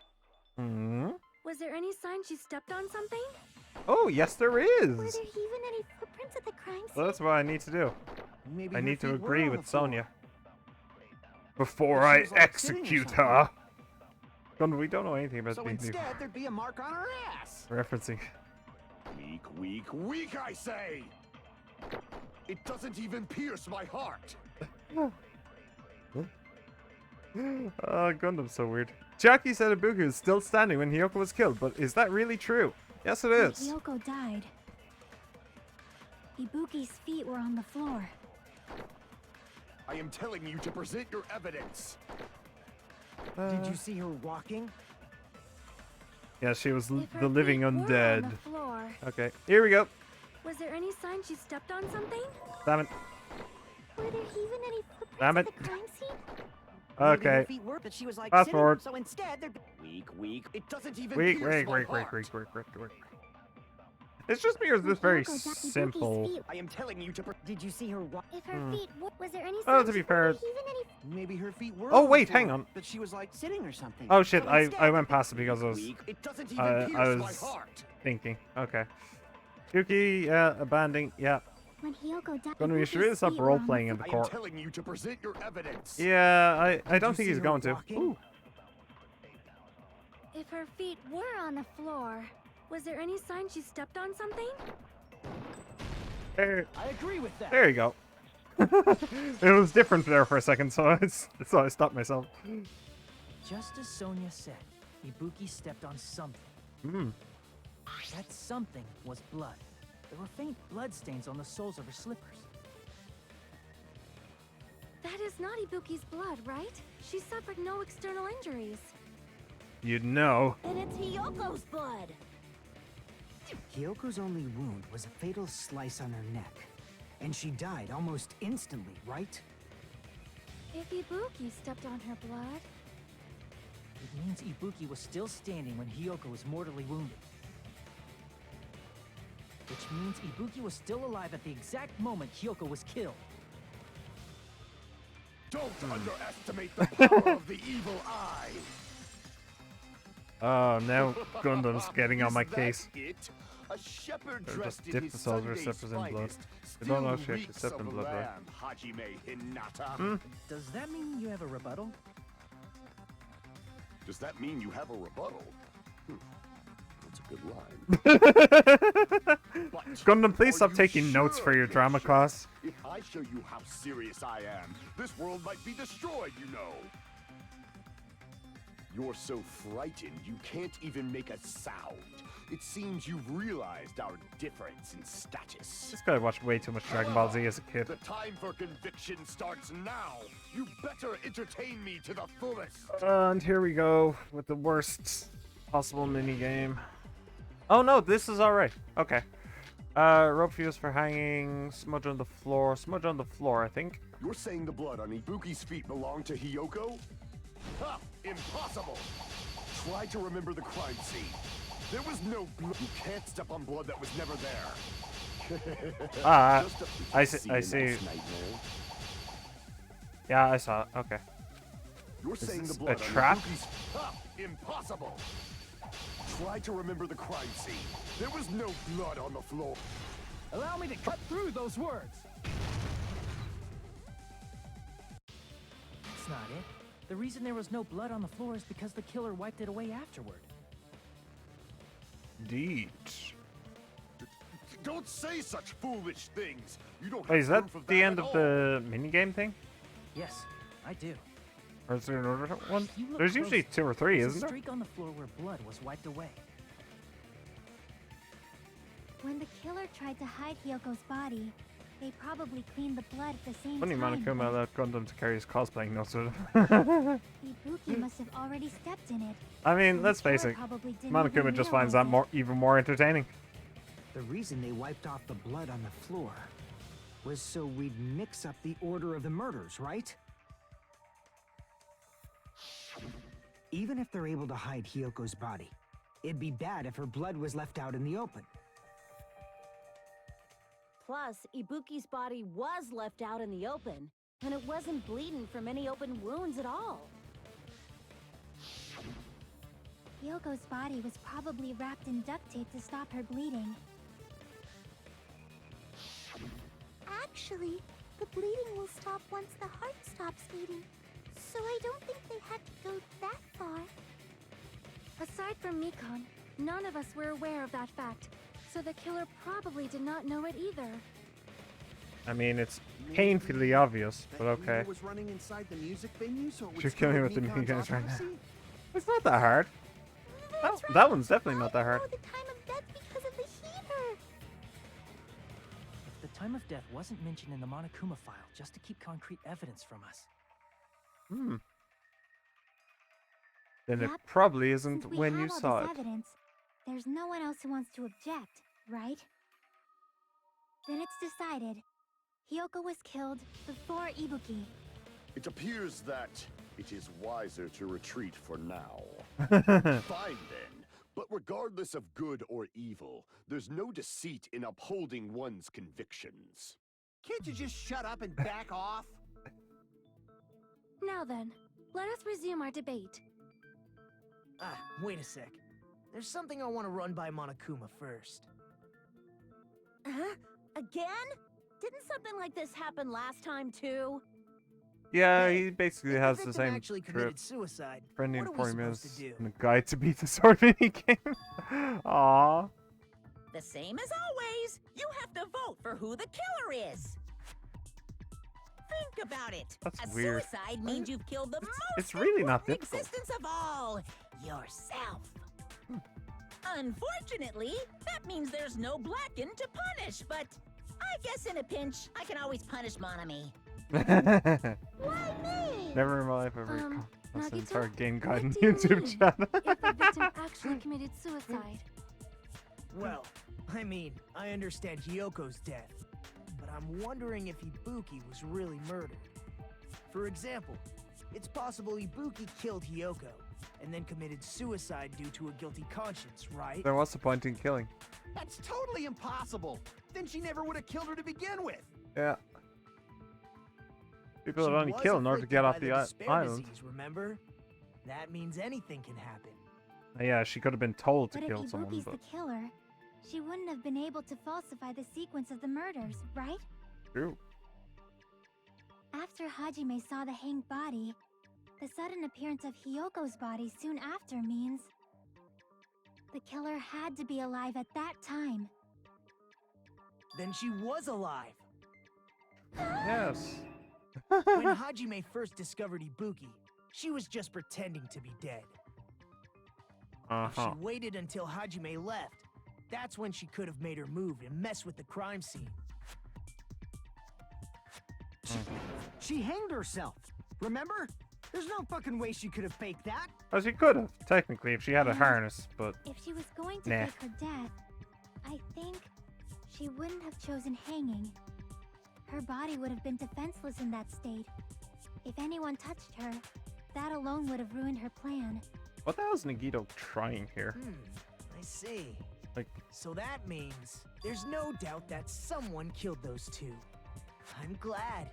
Hmm. was there any sign she stepped on something? Oh, yes, there Were is. there even any footprints at the crime scene? Well, that's what I need to do. Maybe I her need to feet were agree on with the floor. Sonia before She I was, like, sitting or execute something. her. Gun, we don't know anything about So being instead, there'd be a mark on her ass. referencing. Weak, weak, weak, I say! It doesn't even pierce my heart. Gundam's so weird. Jackie said Ibuki was still standing when Hiyoko was killed, but is that really true? Yes, it When is. Hiyoko died, Ibuki's feet were on the floor. I am telling you to present your evidence. Did you see her walking? Yeah, she was If her the living feet were on undead. the floor, Okay, here we go. was there any sign she stepped on something? Damn it. Were there even any footprints Damn at it. the crime scene? Maybe her Okay. feet were, but she was like Fast sitting. forward. So instead, there'd be Weak, weak. It doesn't even Wait. pierce my heart. It's just me, or is this very Hiyoko got Ibuki's simple? feet. I am telling you to Did you see her walk? If her feet was there any Oh, sign to be she- fair- were there even any maybe her feet were. Oh, on the wait, floor, hang on. But she was like sitting or something. Oh shit, So I instead, went past it because I was Weak. It doesn't even I pierce my was heart. thinking. Okay. Yuki, abandoning. Yeah. When Hiyoko died, Gonna, we should Ibuki's really stop feet were on the role-playing in the I am court. telling you to present your evidence. Yeah, I don't you think see he's her going to. walking? Ooh. If her feet were on the floor, was there any sign she stepped on something? There, I agree with that. there you go. It was different there for a second, so I stopped myself. Just as Sonia said, Ibuki stepped on something. Hmm. That something was blood. There were faint blood stains on the soles of her slippers. That is not Ibuki's blood, right? She suffered no external injuries. You'd know. Then it's Hiyoko's blood. Hiyoko's only wound was a fatal slice on her neck. And she died almost instantly, right? If Ibuki stepped on her blood, It means Ibuki was still standing when Hiyoko was mortally wounded. Which means Ibuki was still alive at the exact moment Hiyoko was killed. Don't underestimate the power of the evil eye. Oh, now Gundam's getting on my Is that case. it? A shepherd They're dressed just in dip his the souls of her Sunday's steppers in blood. finest They don't know still she actually reeks stepped in of blood, right? lamb, Hajime Hinata. Hmm? Does that mean you have a rebuttal? Does that mean you have a rebuttal? That's a good line. But Gundam, please are stop you taking notes sure for your you're drama sure? class. If I show you how serious I am, this world might be destroyed, you know. You're so frightened you can't even make a sound. it seems you've realized our difference in status. This guy watched way too much Dragon Ball Z as a kid. The time for conviction starts now. You better entertain me to the fullest. And here we go with the worst possible mini game. Oh no, this is alright. Okay. Rope fuse for hanging, smudge on the floor. Smudge on the floor, I think. You're saying the blood on Ibuki's feet belonged to Hiyoko? Ha! Impossible! Try to remember the crime scene. There was no blood. You can't step on blood that was never there. I see. Yeah, I saw it. Okay. You're Is saying this the blood a trap? on Ibuki's... Ha! Impossible! Try to remember the crime scene. There was no blood on the floor. Allow me to cut through those words. That's not it. The reason there was no blood on the floor is because the killer wiped it away afterward. Indeed. Don't say such foolish things. You don't have Wait, is that proof of the that end at of all. the minigame thing? Yes, I do. Or is there another one? If you look There's usually close, 2 or 3, there's isn't a there? streak on the floor where blood was wiped away. When the killer tried to hide Hyoko's body, they probably cleaned the blood at the same Funny time. Monokuma allowed Gundam to carry his cosplaying notes with him. Ibuki must have already stepped in it. I mean, and let's the killer face it. probably didn't Monokuma even just finds realize that it. even more entertaining. The reason they wiped off the blood on the floor was so we'd mix up the order of the murders, right? Even if they're able to hide Hyoko's body, it'd be bad if her blood was left out in the open. Plus, Ibuki's body was left out in the open, and it wasn't bleeding from any open wounds at all. Hyoko's body was probably wrapped in duct tape to stop her bleeding. Actually, the bleeding will stop once the heart stops beating. So I don't think they had to go that far. Aside from Mikon, none of us were aware of that fact, so the killer probably did not know it either. I mean, it's painfully obvious, but okay. Was running inside the music venue, so it would You're screw killing with with the Mikon's minigames right now. autopsy? It's not that hard. That's right. That one's definitely not that hard. I know the time of death because of the heater. If the time of death wasn't mentioned in the Monokuma file just to keep concrete evidence from us. Then it Yep. probably Since isn't we when have you all saw this it. evidence, there's no one else who wants to object, right? Then it's decided. Hyoko was killed before Ibuki. It appears that it is wiser to retreat for now. Fine then. But regardless of good or evil, there's no deceit in upholding one's convictions. Can't you just shut up and back off? Now then, let us resume our debate. Wait a sec. There's something I want to run by Monokuma first. Huh? Again? Didn't something like this happen last time too? Yeah, Hey, he basically if has the the victim same actually trip. committed suicide, Friendly what are we informing supposed us to do? and a guide to beat the sword minigame. Aww. The same as always. You have to vote for who the killer is. Think about it. That's a weird. suicide means you've killed the most it's really not important difficult. existence of all, yourself. Unfortunately, that means there's no Blacken to punish, but I guess in a pinch, I can always punish Monami. Why me? Never in my life ever lost an Nagito, entire game guide what on do you YouTube mean? channel. If the victim actually committed suicide. Well, I mean, I understand Hyoko's death, but I'm wondering if Ibuki was really murdered. For example, it's possible Ibuki killed Hyoko, and then committed suicide due to a guilty conscience, right? Then what's the point in killing? That's totally impossible. Then she never would have killed her to begin with. Yeah. People She would only was kill in order to afflicted get off by the despair island. disease, remember? That means anything can happen. Yeah, she could have been told to But if kill someone, Ibuki's but the killer, she wouldn't have been able to falsify the sequence of the murders, right? true. After Hajime saw the hanged body, the sudden appearance of Hyoko's body soon after means the killer had to be alive at that time. Then she was alive. Yes. When Hajime first discovered Ibuki, she was just pretending to be dead. If she waited until Hajime left, that's when she could have made her move and mess with the crime scene. She hanged herself. Remember? There's no fucking way she could have faked that. Oh, she could have, technically, if she had a harness, but... If she was going to Nah. fake her death, I think she wouldn't have chosen hanging. Her body would have been defenseless in that state. If anyone touched her, that alone would have ruined her plan. What the hell is Nagito trying here? I see. Like... So that means there's no doubt that someone killed those two. I'm glad.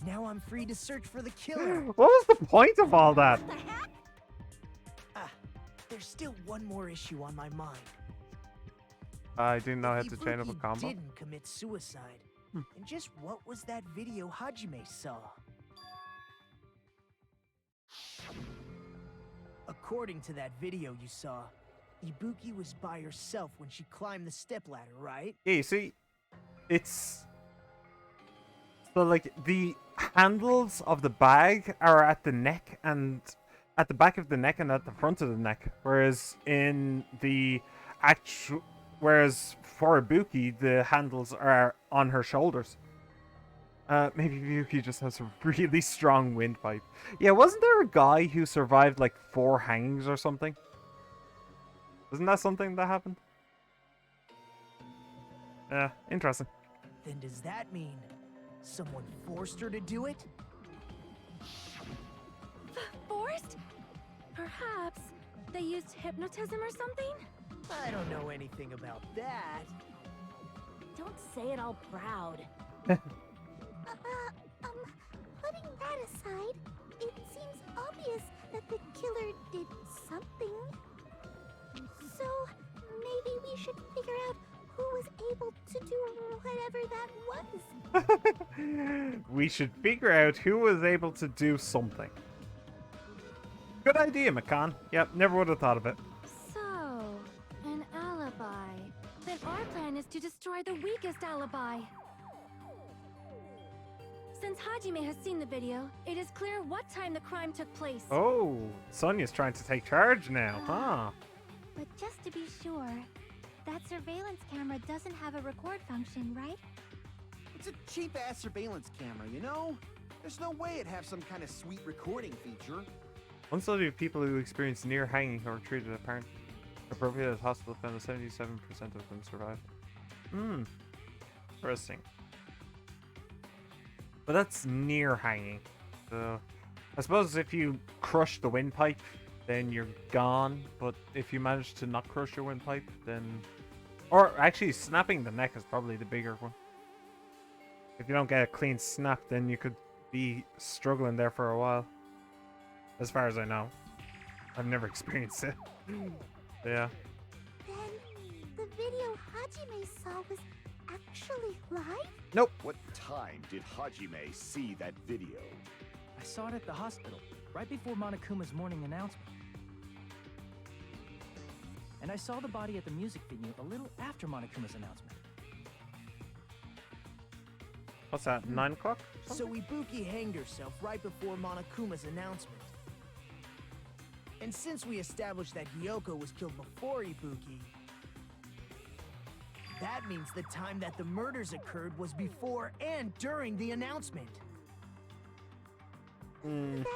Now I'm free to search for the killer. What was the point of all that? What the heck? There's still one more issue on my mind. I didn't know how to chain up a Ibuki combo. didn't commit suicide. And just what was that video Hajime saw? According to that video you saw, Ibuki was by herself when she climbed the stepladder, right? Yeah, you see, it's... So, like, the handles of the bag are at the neck and... At the back of the neck and at the front of the neck. Whereas in the actual... Whereas for Ibuki, the handles are on her shoulders. Maybe Ibuki just has a really strong windpipe. Yeah, wasn't there a guy who survived, like, 4 hangings or something? Isn't that something that happened? Yeah, interesting. Then does that mean someone forced her to do it? Forced? Perhaps they used hypnotism or something? I don't know anything about that. Don't say it all proud. Putting that aside, it seems obvious that the killer did something. So, maybe we should figure out who was able to do whatever that was. We should figure out who was able to do something. Good idea, McCann. Yep, never would have thought of it. So, an alibi. Then our plan is to destroy the weakest alibi. Since Hajime has seen the video, it is clear what time the crime took place. Oh, Sonya's trying to take charge now, huh? But just to be sure, that surveillance camera doesn't have a record function, right? It's a cheap-ass surveillance camera, you know? There's no way it'd have some kind of sweet recording feature. One study of people who experienced near hanging or were treated appropriate at hospital found that 77% of them survived. Interesting. But that's near hanging. So I suppose if you crush the windpipe, then you're gone. But if you manage to not crush your windpipe, then... Or actually, snapping the neck is probably the bigger one. If you don't get a clean snap, then you could be struggling there for a while. As far as I know. I've never experienced it. Yeah. Then, the video Hajime saw was actually live? Nope. What time did Hajime see that video? I saw it at the hospital, right before Monokuma's morning announcement. And I saw the body at the music venue a little after Monokuma's announcement. What's that, 9 o'clock? So Ibuki hanged herself right before Monokuma's announcement. And since we established that Hyoko was killed before Ibuki, that means the time that the murders occurred was before and during the announcement. Then,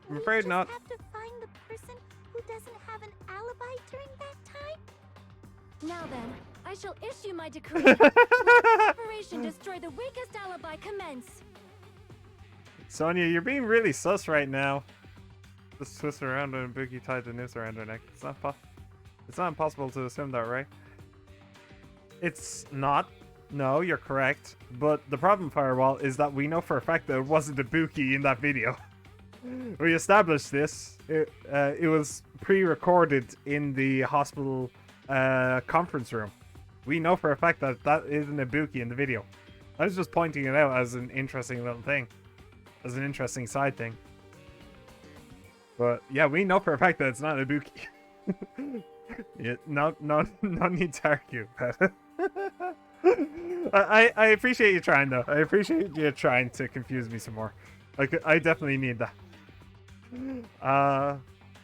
I'm afraid we not. just have to find the person who doesn't have an alibi during that time? Now then, I shall issue my decree. Let Operation Destroy the Weakest Alibi commence. Sonya, you're being really sus right now. Just twist her around and Ibuki tied the noose around her neck. It's not impossible to assume that, right? It's not. No, you're correct. But the problem, Firewall, is that we know for a fact that it wasn't Ibuki in that video. We established this. It was pre-recorded in the hospital conference room. We know for a fact that that isn't Ibuki in the video. I was just pointing it out as an interesting little thing. As an interesting side thing. But yeah, we know for a fact that it's not Ibuki. Yeah, no need to argue about it. I appreciate you trying though. I appreciate you trying to confuse me some more. Like I definitely need that.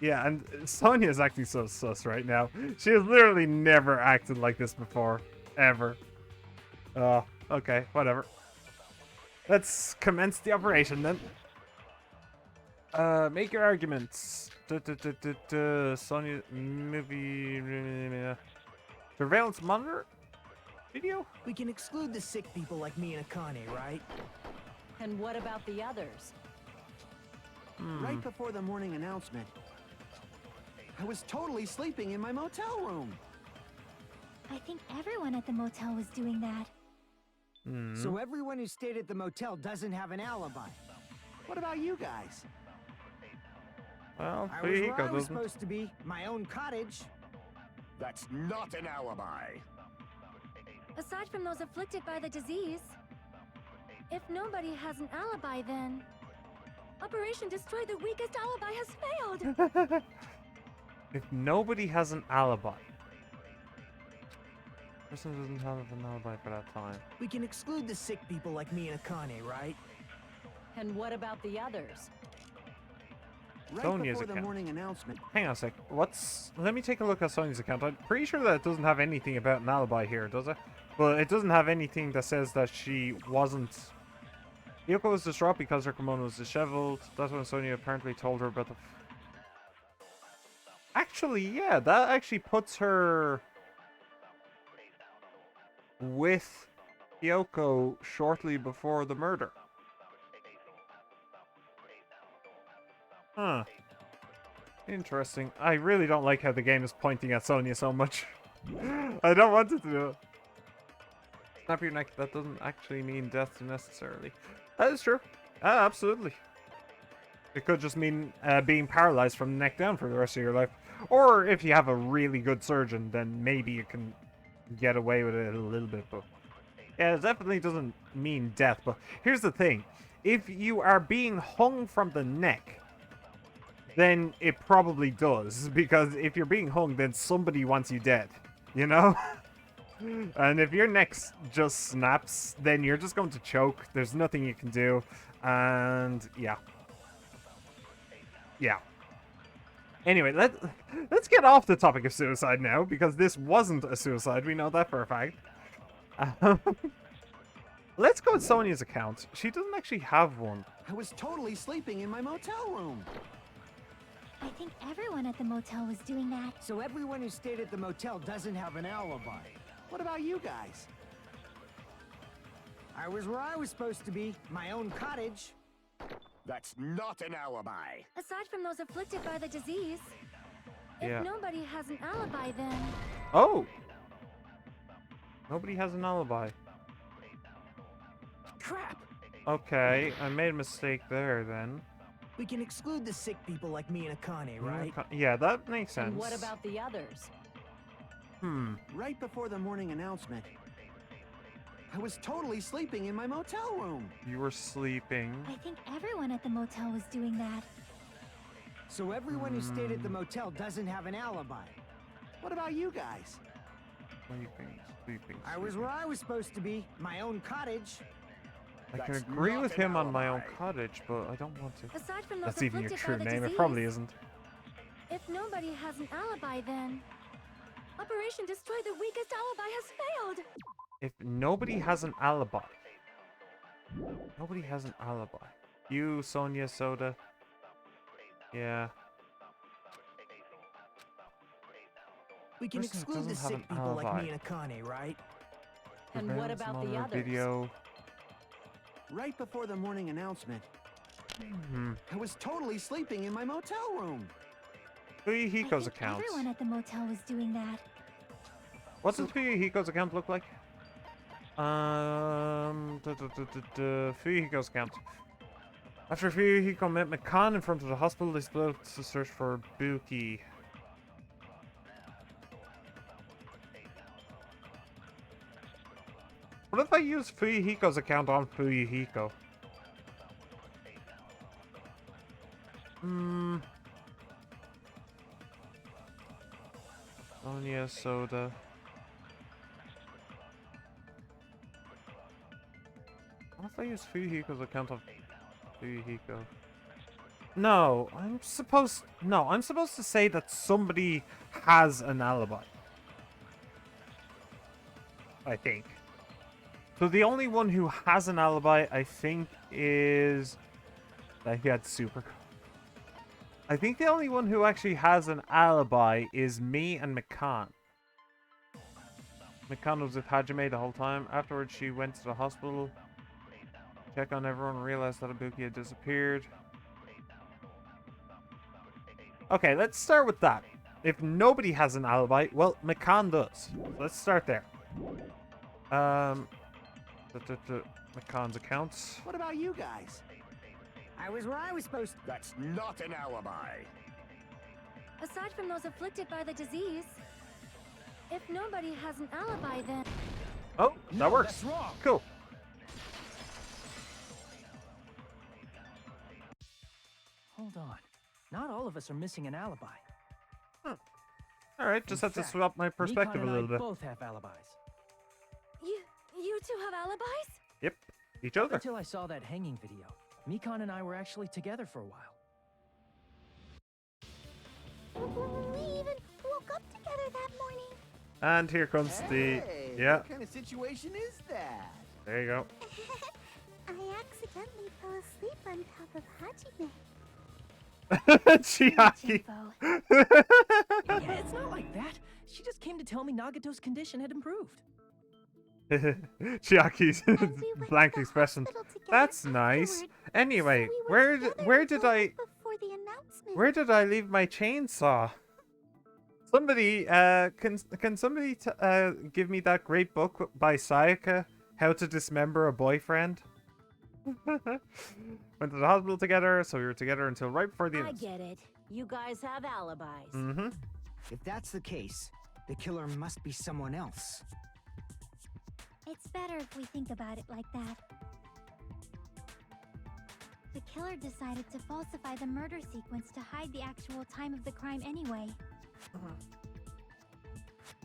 Yeah, and Sonia's acting so sus right now. She has literally never acted like this before. Ever. Oh, okay, whatever. Let's commence the operation then. Make your arguments. Sonia movie surveillance monitor video? We can exclude the sick people like me and Akane, right? And what about the others? Right before the morning announcement, I was totally sleeping in my motel room. I think everyone at the motel was doing that. So everyone who stayed at the motel doesn't have an alibi. What about you guys? Well, I was where I was doesn't. supposed to be, my own cottage. That's not an alibi. Aside from those afflicted by the disease, if nobody has an alibi, then Operation Destroy the Weakest Alibi has failed. If nobody has an alibi. Person doesn't have an alibi for that time. We can exclude the sick people like me and Akane, right? And what about the others? Right Sonia's before the account. morning announcement, Hang on a sec. Let me take a look at Sonia's account. I'm pretty sure that it doesn't have anything about an alibi here, does it? But it doesn't have anything that says that she wasn't... Yoko was distraught because her kimono was disheveled. That's when Sonia apparently told her about the... Actually, yeah, that actually puts her... with Yoko shortly before the murder. Huh. Interesting. I really don't like how the game is pointing at Sonia so much. I don't want it to do it. Snap your neck, that doesn't actually mean death necessarily. That is true. Absolutely. It could just mean being paralyzed from the neck down for the rest of your life. Or if you have a really good surgeon, then maybe you can get away with it a little bit. But yeah, it definitely doesn't mean death. But here's the thing. If you are being hung from the neck, then it probably does. Because if you're being hung, then somebody wants you dead. You know? And if your neck just snaps, then you're just going to choke. There's nothing you can do. And yeah. Yeah. Anyway, let's get off the topic of suicide now, because this wasn't a suicide. We know that for a fact. Let's go with Sonia's account. She doesn't actually have one. I was totally sleeping in my motel room. I think everyone at the motel was doing that. So everyone who stayed at the motel doesn't have an alibi. What about you guys? I was where I was supposed to be, my own cottage. That's not an alibi. Aside from those afflicted by the disease, if Yeah. nobody has an alibi, then Oh! Nobody has an alibi. Crap! Okay, I made a mistake there then. We can exclude the sick people like me and Akane, right? Yeah, that makes sense. And what about the others? Right before the morning announcement, I was totally sleeping in my motel room. You were sleeping. I think everyone at the motel was doing that. So everyone who stayed at the motel doesn't have an alibi. What about you guys? Sleeping. I was where I was supposed to be, my own cottage. I can That's agree not with an him on my own alibi. cottage, but I don't want to. aside from those That's even your afflicted true by the name. disease, It probably isn't. if nobody has an alibi, then Operation Destroy the Weakest Alibi has failed. If nobody has an alibi. Nobody has an alibi. You, Sonia, Soda. Yeah. We can Person exclude the doesn't have sick an people like alibi. me and Akane, right? And what Surveillance about the monitor others? Video. Right before the morning announcement, I was totally sleeping in my motel room. Fuyuhiko's I think account. everyone at the motel was doing that. What does Fuyuhiko's account look like? Fuyuhiko's account. After Fuyuhiko met McCann in front of the hospital, they split up to search for Buki. What if I use Fuyuhiko's account on Fuyuhiko? Sonia, Soda. What if I use Fuyuhiko's account on Fuyuhiko? No, I'm supposed to say that somebody has an alibi. I think. So the only one who has an alibi, I think, is that he had super. I think the only one who actually has an alibi is me and McCann. McCann was with Hajime the whole time. Afterwards, she went to the hospital, check on everyone, and realized that Ibuki had disappeared. Okay, let's start with that. If nobody has an alibi, well, McCann does. Let's start there. McCann's accounts. What about you guys? I was where I was supposed to. That's not an alibi. Aside from those afflicted by the disease, if nobody has an alibi, then... Oh, that works. That's wrong. Cool. Hold on. Not all of us are missing an alibi. Alright, just have to swap my perspective a little bit. Both have alibis. You two have alibis? Yep, each other. Until I saw that hanging video. Mikon and I were actually together for a while. We even woke up together that morning. And here comes Hey, the... Yeah, What kind of situation is that? there you go. I accidentally fell asleep on top of Hajime. Chiaki. Yeah, it's not like that. She just came to tell me Nagato's condition had improved. Chiaki's And we went blank to the expression. hospital together That's nice. afterward. Anyway, So we where were did together where until did I right before the announcement. where did I leave my chainsaw? Somebody can somebody give me that great book by Sayaka, How to Dismember a Boyfriend? Went to the hospital together, so we were together until right before the I get it. You guys have alibis. Mm-hmm. If that's the case, the killer must be someone else. It's better if we think about it like that. The killer decided to falsify the murder sequence to hide the actual time of the crime anyway.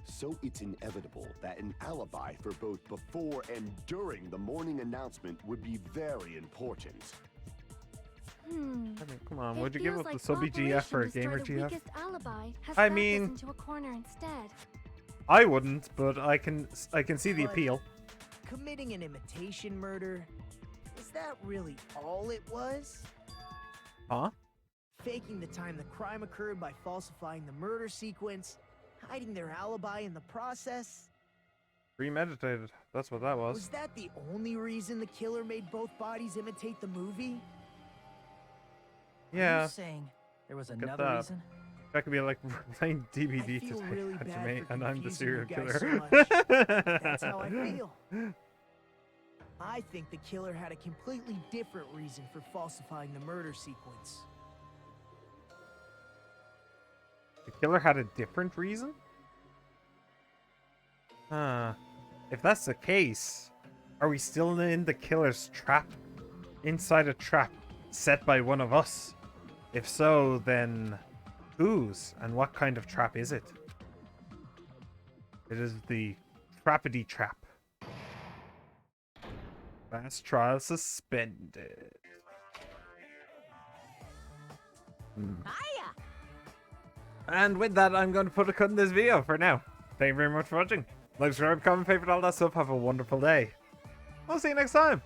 So it's inevitable that an alibi for both before and during the morning announcement would be very important. I mean, come on, It would you give feels up like the subby GF for a Operation gamer Destroy the GF? weakest alibi has I backed us mean- into a corner instead. I wouldn't, but I can see the But appeal. Committing an imitation murder, is that really all it was? Huh? Faking the time the crime occurred by falsifying the murder sequence, hiding their alibi in the process? Premeditated. That's what that was. Was that the only reason the killer made both bodies imitate the movie? Are Yeah. you saying there was at another that. reason? That could be like playing DVD I to feel say really bad Hajime, for and I'm the confusing you serial guys killer. so much. That's how I feel. I think the killer had a completely different reason for falsifying the murder sequence. The killer had a different reason? Huh. If that's the case, are we still in the killer's trap? Inside a trap set by one of us? If so, then whose and what kind of trap is it? It is the Trappity Trap. Last trial suspended. Hiya! And with that, I'm going to put a cut in this video for now. Thank you very much for watching. Like, subscribe, comment, favorite, all that stuff. Have a wonderful day. We'll see you next time.